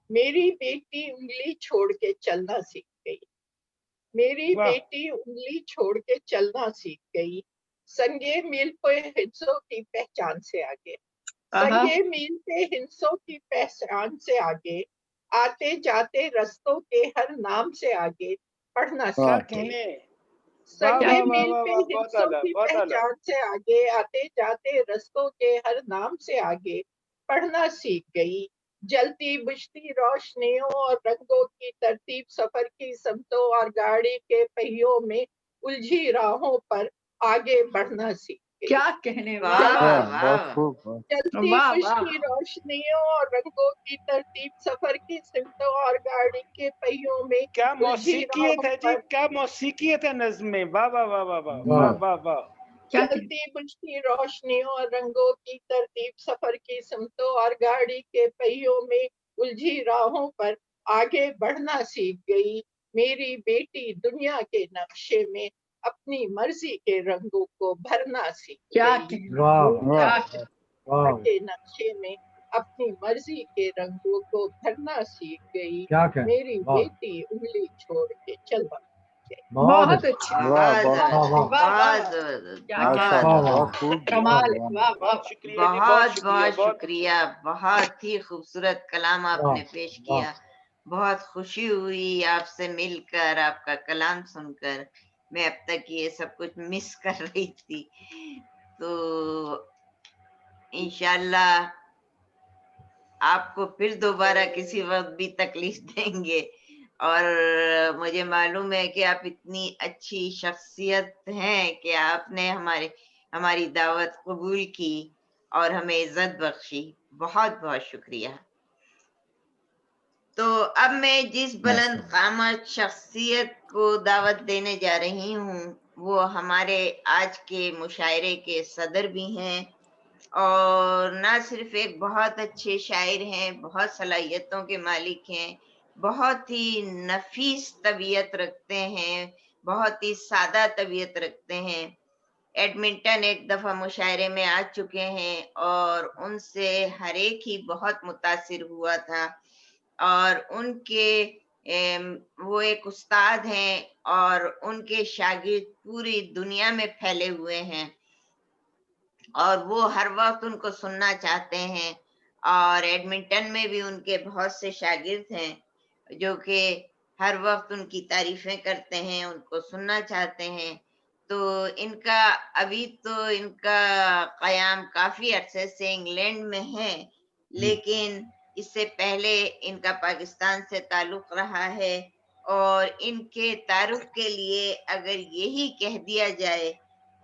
मेरी बेटी उंगली छोड़ के चलना सीख गई। मेरी वाह। बेटी उंगली छोड़ के चलना सीख गई। संगे मील पे हिस्सों की पहचान से आगे। आहा, संगे मील पे हिंसों की पहचान से आगे। आते जाते रस्तों के हर नाम से आगे पढ़ना क्या वाह, सीख गई। कहने हैं। वाह संगे वाह वाह मील वाह पे वाह, बहुत हिंसों आला, की बहुत आला। पहचान से आगे। आते जाते रस्तों के हर नाम से आगे पढ़ना सीख गई। जलती बुझती रोशनियों और रंगों की तरतीब सफर की समतों और गाड़ी के पहियों में उलझी राहों पर आगे बढ़ना सीख गई। क्या कहने, वाह वाह वाह बहुत वाह खूब। जलती वाह वाह। बुझती रोशनियों और रंगों की तरतीब सफर की सिमतों और गाड़ी के पहियों में क्या उलझी मौसीकियत राहों है जी, पर क्या मौसीकियत है नज्म में। वाह वाह वाह वाह वाह वाह वाह वाह वाह। क्या जलती बुझती रोशनियों और रंगों की तरतीब सफर की सिमतों और गाड़ी के पहियों में उलझी राहों पर आगे बढ़ना सीख गई। मेरी बेटी दुनिया के नक्शे में अपनी मर्जी के रंगों को भरना सीख क्या गई। कहने, वाह क्या वाह वाह के नक्शे में अपनी मर्जी के रंगों को भरना सीख गई। क्या कहना, मेरी वाह बेटी उंगली छोड़ के चल बड़ी। बहुत बहुत अच्छा, अच्छी, वाह बहुत बहुत वाह जबरदस्त वाह वाह बहुत वाह, जबरदस्त क्या बहुत कहना, वाह वाह बहुत खूब जी, कमाल है, वाह। वाह वाह बहुत वाह। शुक्रिया जी, बहुत बहुत शुक्रिया, बहुत बहुत शुक्रिया। बहुत ही खूबसूरत कलाम वाह आपने पेश वाह किया। बहुत खुशी हुई आपसे मिलकर, आपका कलाम सुनकर। मैं अब तक ये सब कुछ मिस कर रही थी, तो इंशाल्लाह आपको फिर दोबारा किसी वक्त भी तकलीफ देंगे। और मुझे मालूम है कि आप इतनी अच्छी शख्सियत हैं कि आपने हमारी दावत कबूल की और हमें इज्जत बख्शी। बहुत बहुत शुक्रिया। तो अब मैं जिस बुलंद कामत शख्सियत को दावत देने जा रही हूँ, वो हमारे आज के मुशायरे के सदर भी हैं और ना सिर्फ एक बहुत अच्छे शायर हैं, बहुत सलाहियतों के मालिक हैं, बहुत ही नफीस तबीयत रखते हैं, बहुत ही सादा तबीयत रखते हैं। एडमिंटन एक दफा मुशायरे में आ चुके हैं और उनसे हर एक ही बहुत मुतासिर हुआ था। और वो एक उस्ताद हैं और उनके शागिर्द पूरी दुनिया में फैले हुए हैं और वो हर वक्त उनको सुनना चाहते हैं। और एडमिंटन में भी उनके बहुत से शागिर्द हैं जो कि हर वक्त उनकी तारीफें करते हैं, उनको सुनना चाहते हैं। तो अभी तो इनका कयाम काफी अरसे से इंग्लैंड में है, लेकिन इससे पहले इनका पाकिस्तान से ताल्लुक रहा है। और इनके तारुफ के लिए अगर यही कह दिया जाए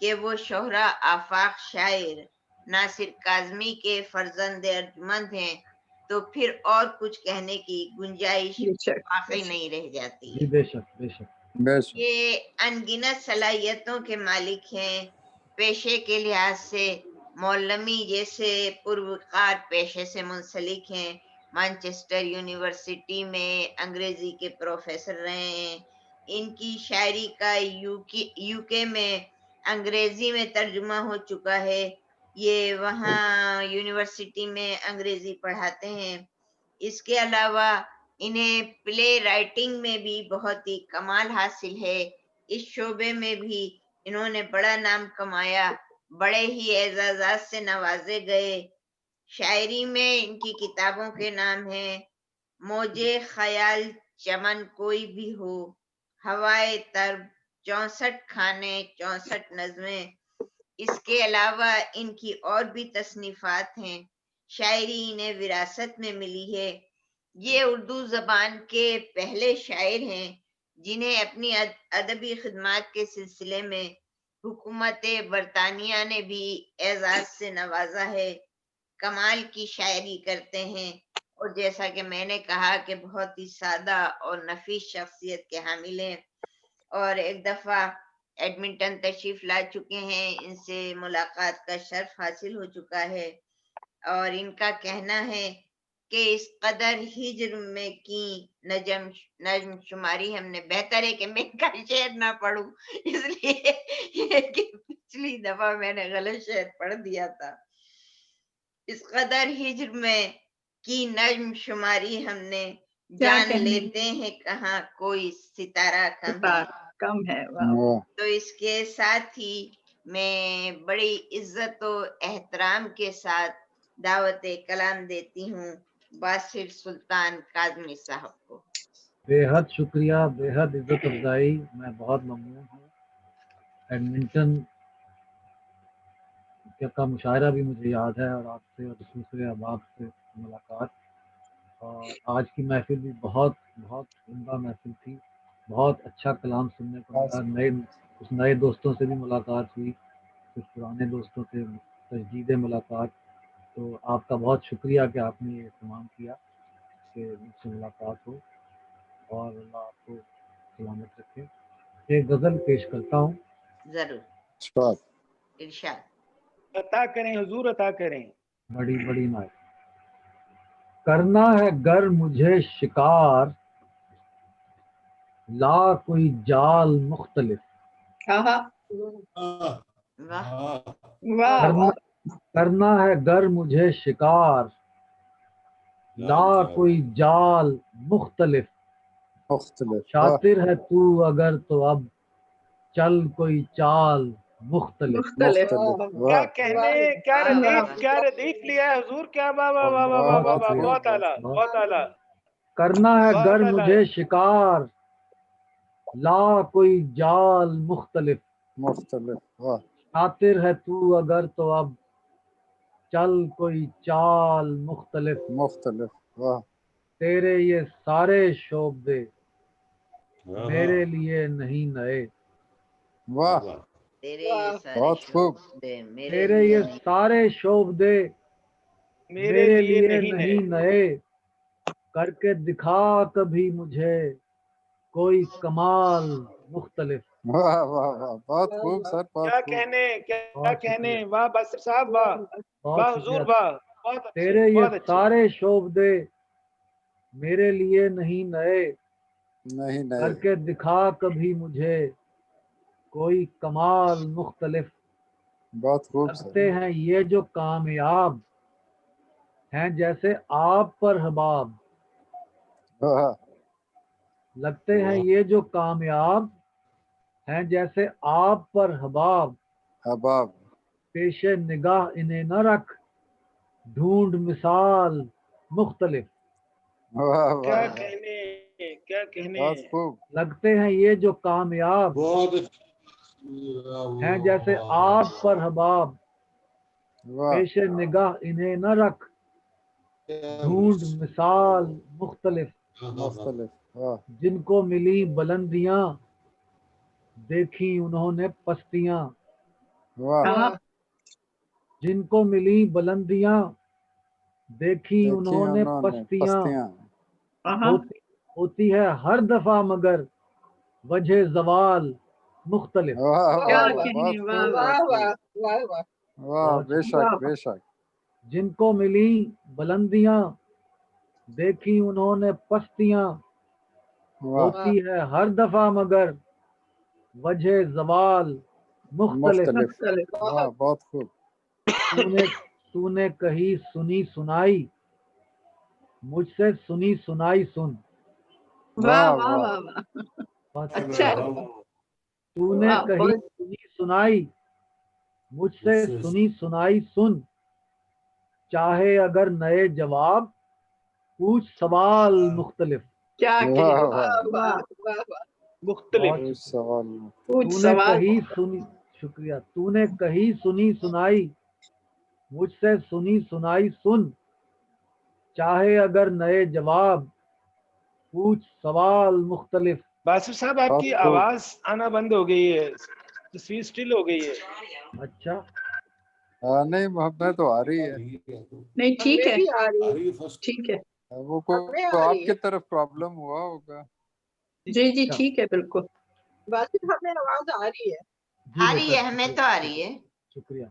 कि वो शोहरा आफाक शायर नासिर काज़मी के फर्जंद अर्जुमंद हैं, तो फिर और कुछ कहने की गुंजाइश बेशक, वाकई नहीं रह जाती जी है। बेशक बेशक बेशक ये अनगिनत सलाहियतों के मालिक हैं। पेशे के लिहाज से मौलवी जैसे पुरवकार पेशे से मुंसलिक हैं। मैनचेस्टर यूनिवर्सिटी में अंग्रेजी के प्रोफेसर रहे हैं। इनकी शायरी का यूके में अंग्रेजी में तर्जुमा हो चुका है। ये वहाँ यूनिवर्सिटी में अंग्रेजी पढ़ाते हैं। इसके अलावा इन्हें प्ले राइटिंग में भी बहुत ही कमाल हासिल है। इस शोबे में भी इन्होंने बड़ा नाम कमाया, बड़े ही एजाजात से नवाजे गए। शायरी में इनकी किताबों के नाम हैं मौजे ख्याल चमन कोई भी हो, हवाए तर्ब, 64 खाने 64 नज़में। इसके अलावा इनकी और भी तसनीफात हैं। शायरी इन्हें विरासत में मिली है। ये उर्दू जबान के पहले शायर हैं जिन्हें अपनी अदबी खिदमत के सिलसिले में हुकूमत बरतानिया ने भी एजाज से नवाजा है। कमाल की शायरी करते हैं और जैसा कि मैंने कहा कि बहुत ही सादा और नफीस शख्सियत के हामिल हैं। और एक दफा एडमिंटन तशरीफ ला चुके हैं, इनसे मुलाकात का शर्फ हासिल हो चुका है। और इनका कहना है कि इस कदर हिज्र में की नजम शुमारी हमने, बेहतर है कि मैं का शेर ना पढ़ूं, इसलिए कि पिछली दफा मैंने गलत शेर पढ़ दिया था। इस कदर हिज्र में की नजम शुमारी हमने, क्या जान कहने, लेते हैं कहाँ कोई सितारा कम है। कम है, वाह। तो इसके साथ ही मैं बड़ी इज्जत और एहतराम के साथ दावत कलाम देती हूँ बासिर सुल्तान काज़मी साहब को। बेहद शुक्रिया, बेहद इज्जत अफजाई, मैं बहुत ममनून हूँ। एडमिंटन का मुशायरा भी मुझे याद है और आपसे और दूसरे अहबाब से मुलाकात। اور آج کی محفل بھی بہت بہت عمدہ محفل تھی، بہت اچھا کلام سننے کو ملا، کچھ نئے دوستوں سے بھی ملاقات ہوئی، کچھ پرانے دوستوں سے تجدید ملاقات. تو آپ کا بہت شکریہ کہ آپ نے یہ اہتمام کیا کہ مجھ سے ملاقات ہو، اور اللہ آپ کو سلامت رکھے. ایک غزل پیش کرتا ہوں. ضرور ارشاد عطا کریں حضور، عطا کریں. بڑی بڑی نائک. کرنا ہے گر مجھے شکار، لا کوئی جال مختلف. کرنا ہے گر مجھے شکار، لا کوئی جال مختلف. شاطر ہے تو اگر تو اب چل کوئی چال مختلف. کیا کہنے، کیا ردیف لیا ہے حضور، کیا واہ واہ واہ واہ واہ واہ، بہت اعلیٰ بہت اعلیٰ. کرنا ہے گر مجھے شکار، لا کوئی جال مختلف. شاطر ہے تو اگر تو اب چل کوئی چال مختلف. تیرے یہ سارے شعبے میرے لیے نہیں نئے. تیرے یہ سارے شعبے میرے لیے نہیں نئے. کر کے دکھا کبھی مجھے کوئی کمال مختلف. واہ واہ واہ، بہت خوب سر، کیا کہنے، کیا کہنے. واہ باسر صاحب، واہ واہ حضور، واہ. تیرے یہ سارے شعبے میرے لیے نہیں نئے. کر کے دکھا کبھی مجھے کوئی کمال مختلف. بہت خوب. لگتے ہیں یہ جو کامیاب ہیں جیسے آپ پر حباب. لگتے ہیں یہ جو کامیاب ہیں جیسے آپ پر حباب. پیش نگاہ انہیں نہ رکھ ڈھونڈ مثال مختلف. کیا کہنے، کیا کہنے. لگتے ہیں یہ جو کامیاب ہیں جیسے آپ پر حباب. پیش نگاہ انہیں نہ رکھ ڈھونڈ مثال مختلف. جن کو ملی بلندیاں دیکھی انہوں نے پستیاں. جن کو ملی بلندیاں دیکھی انہوں نے پستیاں. ہوتی ہے ہر دفعہ مگر وجہ زوال مختلف. بے شک بے شک. جن کو ملی بلندیاں دیکھی انہوں نے پستیاں. ہوتی ہے ہر دفعہ مگر وجہ زوال مختلف. بہت خوب. تو نے کہی سنی سنائی مجھ سے سنی سنائی سن. تو نے کہی سنی سنائی مجھ سے سنی سنائی سن. چاہے اگر نئے جواب پوچھ سوال مختلف. مختلف. تو نے کہی سنی، شکریہ. تو نے کہی سنی سنائی مجھ سے سنی سنائی سن. چاہے اگر نئے جواب پوچھ سوال مختلف. باسر صاحب آپ کی آواز آنا بند ہو گئی ہے، تصویر سٹل ہو گئی ہے. اچھا نہیں محبت تو آ رہی ہے. نہیں ٹھیک ہے، ٹھیک ہے. وہ آپ کی طرف پرابلم ہوا ہوگا. جی جی ٹھیک ہے بالکل. باسر ہمیں آواز آ رہی ہے. آ رہی ہے، ہمیں تو آ رہی ہے. شکریہ.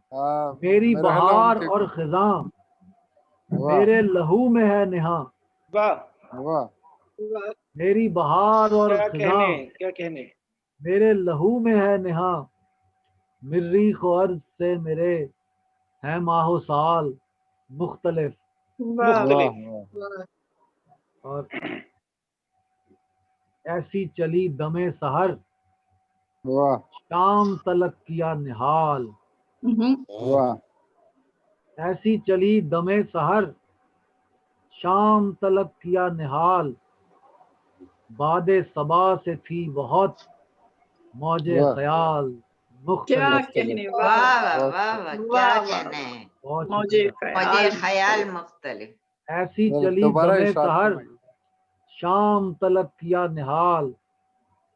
میری بہار اور خزاں میرے لہو میں ہے نہاں. میری بہار اور خزاں کیا کہنے. میرے لہو میں ہے نہاں. مریخ و ارض سے میرے ہیں ماہ و سال مختلف. اور ایسی چلی دمے سحر شام تلک کیا نہال. ایسی چلی دمے سحر شام تلک کیا نہال. باد صبا سے تھی بہت موج خیال مختلف. واہ واہ واہ واہ، کیا کہنا ہے. بہت موج خیال مختلف. ایسی چلی دوبارہ بمیں ارشاد سحر فرمائیے۔ شام طلب کیا نہال،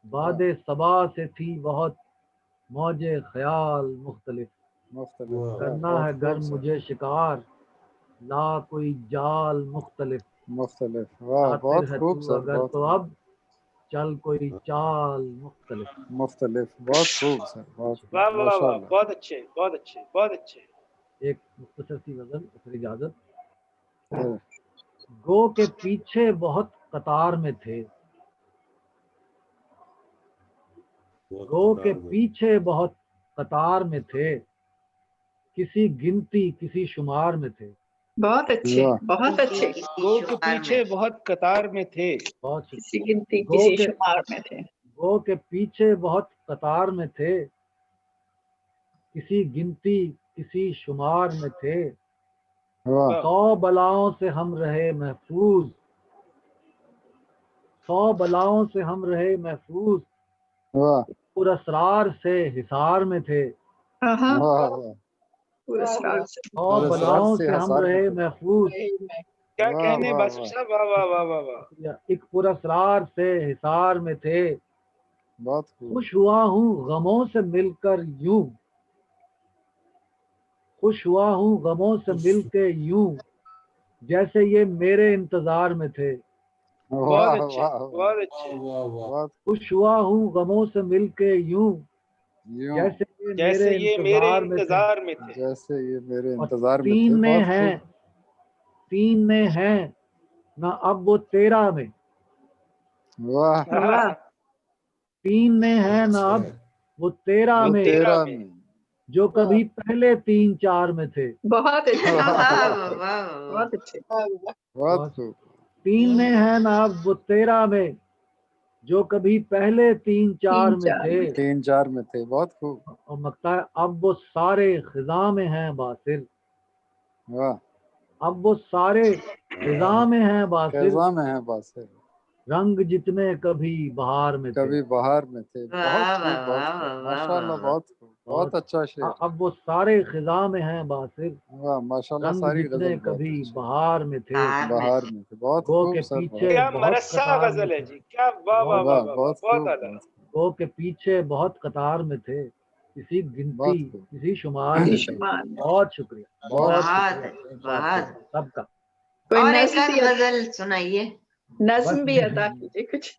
باد صبا سے تھی بہت موج خیال مختلف، مختلف کرنا ہے بہت گر خوب سر، مجھے شکار لا کوئی جال مختلف، مختلف، واہ خاطر بہت ہے خوب تو سر، اگر بہت تو خوب، اب چل کوئی چال مختلف۔ مختلف، بہت خوب سر، بہت خوب، واہ واہ ماشاء واہ، اللہ۔ بہت اچھے بہت اچھے بہت اچھے۔ ایک مختصر سی غزل پھر اجازت۔ ہاں، گو کے پیچھے بہت قطار میں تھے، گو کے پیچھے بہت قطار میں تھے، کسی گنتی کسی شمار میں تھے۔ بہت اچھے، واہ بہت اچھے، گو کے پیچھے بہت قطار میں تھے، بہت کسی شکریہ۔ گنتی گو کسی کے شمار میں تھے۔ گو کے پیچھے بہت قطار میں تھے، کسی گنتی کسی شمار میں تھے، واہ 100 بلاؤں سے ہم رہے محفوظ، 100 بلاؤں سے ہم رہے محفوظ، واہ پر اسرار سے حصار میں تھے، ہاں واہ واہ، پورے اسرار سے۔ 100 اور اسرار بلاؤں سے سے ہم حصار میں رہے تھے، محفوظ، کیا واہ کہنے واہ باسر واہ، صاحب، واہ واہ واہ واہ واہ۔ شکریہ۔ ایک پر اسرار سے حصار میں تھے، بہت خوب، خوش ہوا ہوں غموں سے مل کر یوں، خوش ہوا ہوں غموں سے مل کے یوں، جیسے یہ میرے انتظار میں تھے، بہت واہ اچھے واہ واہ، بہت اچھے، بہت خوش ہوا ہوں غموں سے مل کے یوں، یوں جیسے یہ جیسے میرے یہ میرے انتظار میں تھے۔ انتظار میں تھے۔ جیسے یہ میرے اور انتظار میں تھے، تین میں بہت ہیں، خوب، تین میں ہیں نہ اب وہ 13 میں، واہ واہ تین میں ہیں نہ اب وہ 13 وہ میں، 13 میں، جو کبھی پہلے 3-4 میں تھے۔ بہت اچھے، واہ بہت واہ، اچھے، بہت اچھے۔ بہت خوب، تین میں ہیں نہ اب وہ 13 میں، جو کبھی پہلے 3-4 میں 3-4 تھے، میں 3-4 میں تھے، بہت خوب، اور مکتا ہے اب وہ سارے خزاں میں ہیں باصر، واہ اب وہ سارے خزاں میں ہیں باصر، قضا میں ہے باسر، رنگ جتنے کبھی بہار میں تھے۔ کبھی بہار میں تھے، بہت واہ خوب، واہ بہت واہ خوب، واہ واہ ماشاء اللہ، واہ واہ۔ بہت خوب، بہت اچھا شعر، اب وہ سارے خزاں میں ہیں باصر، واہ ماشاء اللہ، رنگ ساری جتنے غزل بہت کبھی اچھی، بہار میں تھے، باہر میں بہار تھے۔ میں تھے، بہت گو خوب کے سر، پیچھے بہت کیا بہت مرصع قطار میں غزل ہے تھے، جی، کیا واہ واہ بہت واہ واہ واہ واہ، بہت بہت خوب، اعلیٰ۔ بہت خوب، گو کے پیچھے بہت قطار میں تھے، کسی گنتی بہت خوب، کسی شمار کسی میں تھے۔ شمار میں۔ بہت شکریہ، بہت بہت بہت شکریہ اچھا، ارشاد بہت صاحب سب کا۔ کوئی اور ایک نظم آدھ بھی، غزل سنائیے۔ نظم بس بھی ادا کیجیے کچھ۔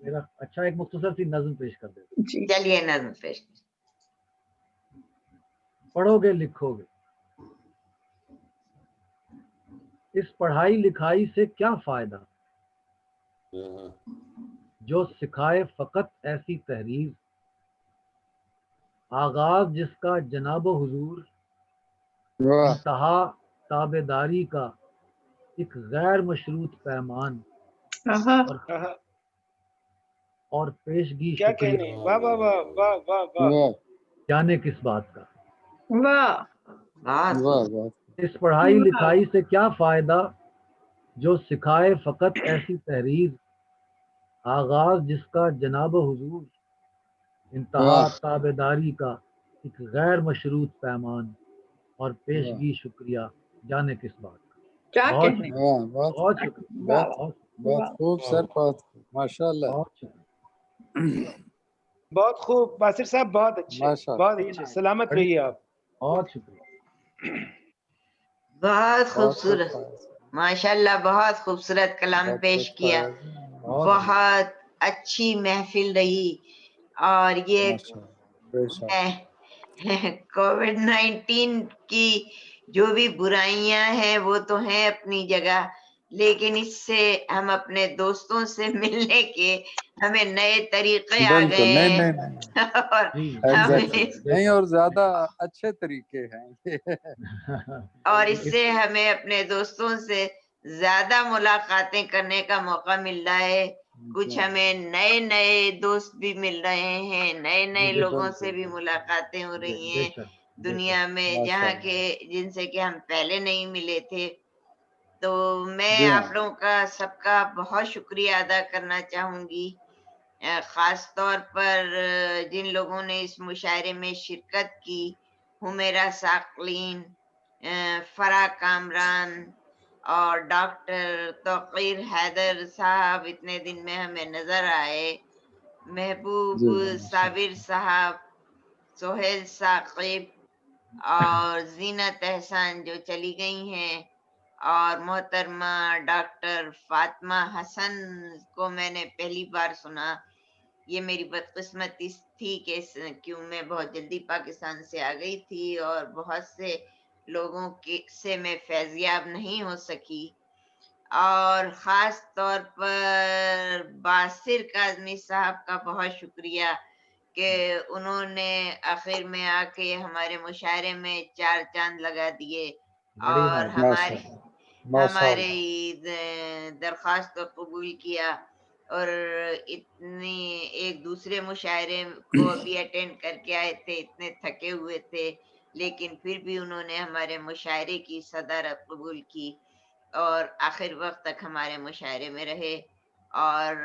میرا اچھا ایک مختصر سی نظم پیش کر دیتا جی چلیے نظم پیش۔ ہوں۔ پڑھو گے لکھو گے، اس پڑھائی لکھائی سے کیا فائدہ، جو سکھائے فقط ایسی تحریر، آغاز جس کا جناب و حضور، واہ انتہا تابع داری کا ایک غیر مشروط پیمان، ہاں اور پیشگی کیا شکریہ کہنے، واہ واہ واہ واہ واہ واہ۔ واہ جانے کس بات کا۔ واہ بہت واہ، خوب۔ بہت اس پڑھائی لکھائی سے کیا فائدہ، جو سکھائے فقط ایسی تحریر، آغاز جس کا جناب و حضور، انتہا واہ تابع داری کا ایک غیر مشروط پیمان، اور واہ پیشگی شکریہ جانے کس بات کا۔ کیا بہت کہنے۔ شکریہ، واہ، بہت بہت شکریہ، بہت واہ بہت واہ خوب سر، بہت خوب، ماشاء اللہ، بہت شکریہ۔ بہت خوب باسر صاحب، بہت اچھے ماشاء بہت اللہ، اچھے، سلامت بڑی رہیے آپ۔ بہت شکریہ۔ بہت بہت خوب خوبصورت، پایا سر، ماشاءاللہ بہت خوبصورت کلام بہت پیش خوب کیا۔ پایا سر، بہت شکریہ۔ بہت اچھی محفل رہی، اور یہ ماشاء اللہ، بے شک، کووڈ-19 کی جو بھی برائیاں ہیں وہ تو ہیں اپنی جگہ، لیکن اس سے ہم اپنے دوستوں سے ملنے کے ہمیں نئے طریقے آ بالکل، گئے نہیں ہیں، نہیں نہیں، اور جی ایگزیکٹلی، ہمیں بے نہیں، شک اور زیادہ اچھے طریقے ہیں اور اس سے ہمیں اپنے دوستوں سے زیادہ ملاقاتیں کرنے کا موقع مل رہا ہے، کچھ ہمیں نئے نئے دوست بھی مل رہے ہیں، نئے نئے بے لوگوں شک سے بھی ملاقاتیں ہو رہی بے ہیں شک بے دنیا شک۔ میں، ماشاء جہاں اللہ، کے جن سے کہ ہم پہلے نہیں ملے تھے۔ تو میں جی ہاں، آپ لوگوں کا سب کا بہت شکریہ ادا کرنا چاہوں گی، خاص طور پر جن لوگوں نے اس مشاعرے میں شرکت کی، حمیرہ ثاقلین، فرا کامران، اور ڈاکٹر توقیر حیدر صاحب اتنے دن میں ہمیں نظر آئے، محبوب صابر صاحب، سہیل ثاقب اور زینت احسان جو چلی گئی ہیں، اور محترمہ ڈاکٹر فاطمہ حسن کو میں نے پہلی بار سنا. یہ میری بدقسمتی تھی کہ کیوں میں بہت جلدی پاکستان سے آ گئی تھی اور بہت سے لوگوں سے میں فیضیاب نہیں ہو سکی. اور خاص طور پر باسر کاظمی صاحب کا بہت شکریہ کہ انہوں نے آخر میں آ کے ہمارے مشاعرے میں 4 چاند لگا دیے اور ہماری درخواست کو قبول کیا، اور اتنی ایک دوسرے مشاعرے کو بھی اٹینڈ کر کے آئے تھے، اتنے تھکے ہوئے تھے، لیکن پھر بھی انہوں نے ہمارے مشاعرے کی صدارت قبول کی اور آخر وقت تک ہمارے مشاعرے میں رہے. اور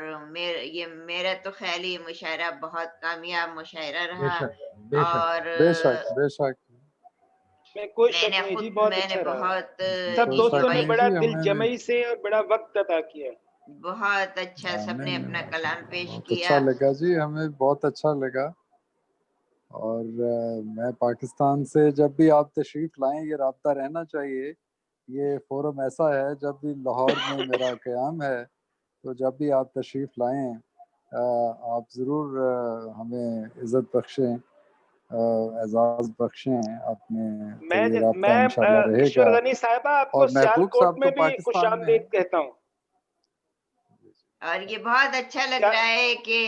میرا تو خیال یہ مشاعرہ بہت کامیاب مشاعرہ رہا. اور بے شک میں کوئی شک نہیں جی، بہت اچھا رہا. سب دوستوں نے بڑا دل جمعی سے اور بڑا وقت عطا کیا. بہت اچھا سب نے اپنا کلام پیش کیا. اچھا لگا جی، ہمیں بہت اچھا لگا. اور میں پاکستان سے جب بھی آپ تشریف لائیں یہ رابطہ رہنا چاہیے. یہ فورم ایسا ہے جب بھی لاہور میں میرا قیام ہے تو جب بھی آپ تشریف لائیں آپ ضرور ہمیں عزت بخشیں، اعزاز بخشیں. اپنے میں انشاءاللہ رہے کشور گا. غنی صاحبہ آپ کو اور سیال محبوب کوٹ صاحب میں تو بھی خوش پاکستان میں آمدید کہتا ہوں. اور یہ بہت اچھا لگ رہا ہے کہ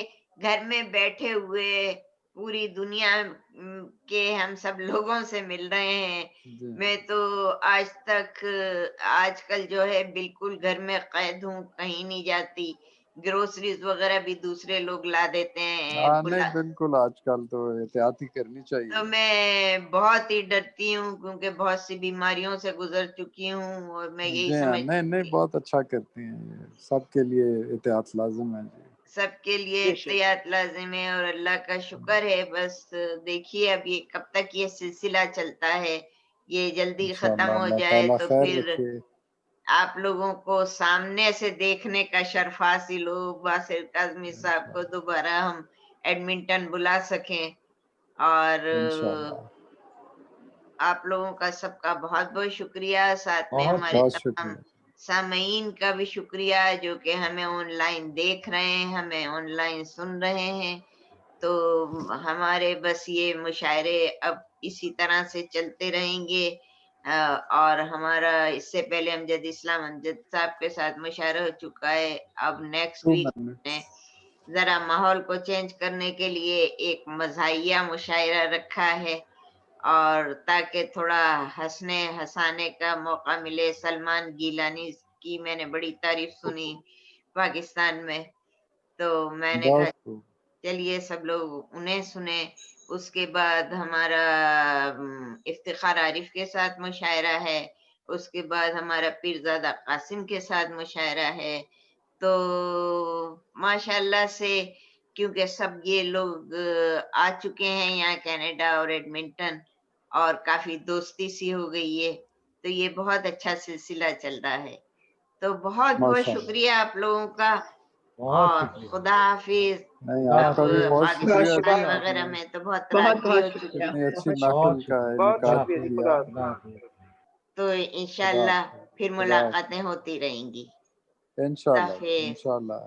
گھر میں بیٹھے ہوئے پوری دنیا کے ہم سب لوگوں سے مل رہے ہیں. میں تو آج کل جو ہے بالکل گھر میں قید ہوں، کہیں نہیں جاتی. گروسریز وغیرہ بھی دوسرے لوگ لا دیتے ہیں. نہیں بالکل، آج کل تو احتیاطی کرنی چاہیے. تو میں بہت ہی ڈرتی ہوں کیونکہ بہت سی بیماریوں سے گزر چکی ہوں، اور میں یہی سمجھتی ہوں نہیں بہت اچھا کرتی ہیں. یہ سب کے لیے احتیاط لازم ہے جی، سب کے لیے احتیاط لازم ہے. اور اللہ کا شکر ہے. بس دیکھیے اب یہ کب تک یہ سلسلہ چلتا ہے. یہ جلدی ختم ہو جائے تو پھر آپ لوگوں کو سامنے سے دیکھنے کا شرف حاصل ہو. باسر کاظمی صاحب کو دوبارہ ہم ایڈمنٹن بلا سکیں. اور آپ لوگوں کا سب کا بہت بہت شکریہ. ساتھ میں ہمارے تمام سامعین کا بھی شکریہ جو کہ ہمیں آن لائن دیکھ رہے ہیں، ہمیں آن لائن سن رہے ہیں. تو ہمارے بس یہ مشاعرے اب اسی طرح سے چلتے رہیں گے. اور ہمارا اس سے پہلے امجد اسلام امجد صاحب کے ساتھ مشاعرہ ہو چکا ہے. اب نیکسٹ ویک نے ذرا ماحول کو چینج کرنے کے لیے ایک مزاحیہ مشاعرہ رکھا ہے، اور تاکہ تھوڑا ہنسانے کا موقع ملے. سلمان گیلانی کی میں نے بڑی تعریف سنی پاکستان میں، تو میں نے کہا چلیے سب لوگ انہیں سنیں. اس کے بعد ہمارا افتخار عارف کے ساتھ مشاعرہ ہے. اس کے بعد ہمارا پیرزادہ قاسم کے ساتھ مشاعرہ ہے. تو ماشاءاللہ سے کیونکہ سب یہ لوگ آ چکے ہیں یہاں کینیڈا اور ایڈمنٹن، اور کافی دوستی سی ہو گئی ہے، تو یہ بہت اچھا سلسلہ چل رہا ہے. تو بہت بہت شکریہ آپ لوگوں کا، اور خدا حافظ. اب پاکستان وغیرہ میں تو بہت رات ہو چکی ہے، تو انشاءاللہ پھر ملاقاتیں ہوتی رہیں گی. انشاءاللہ.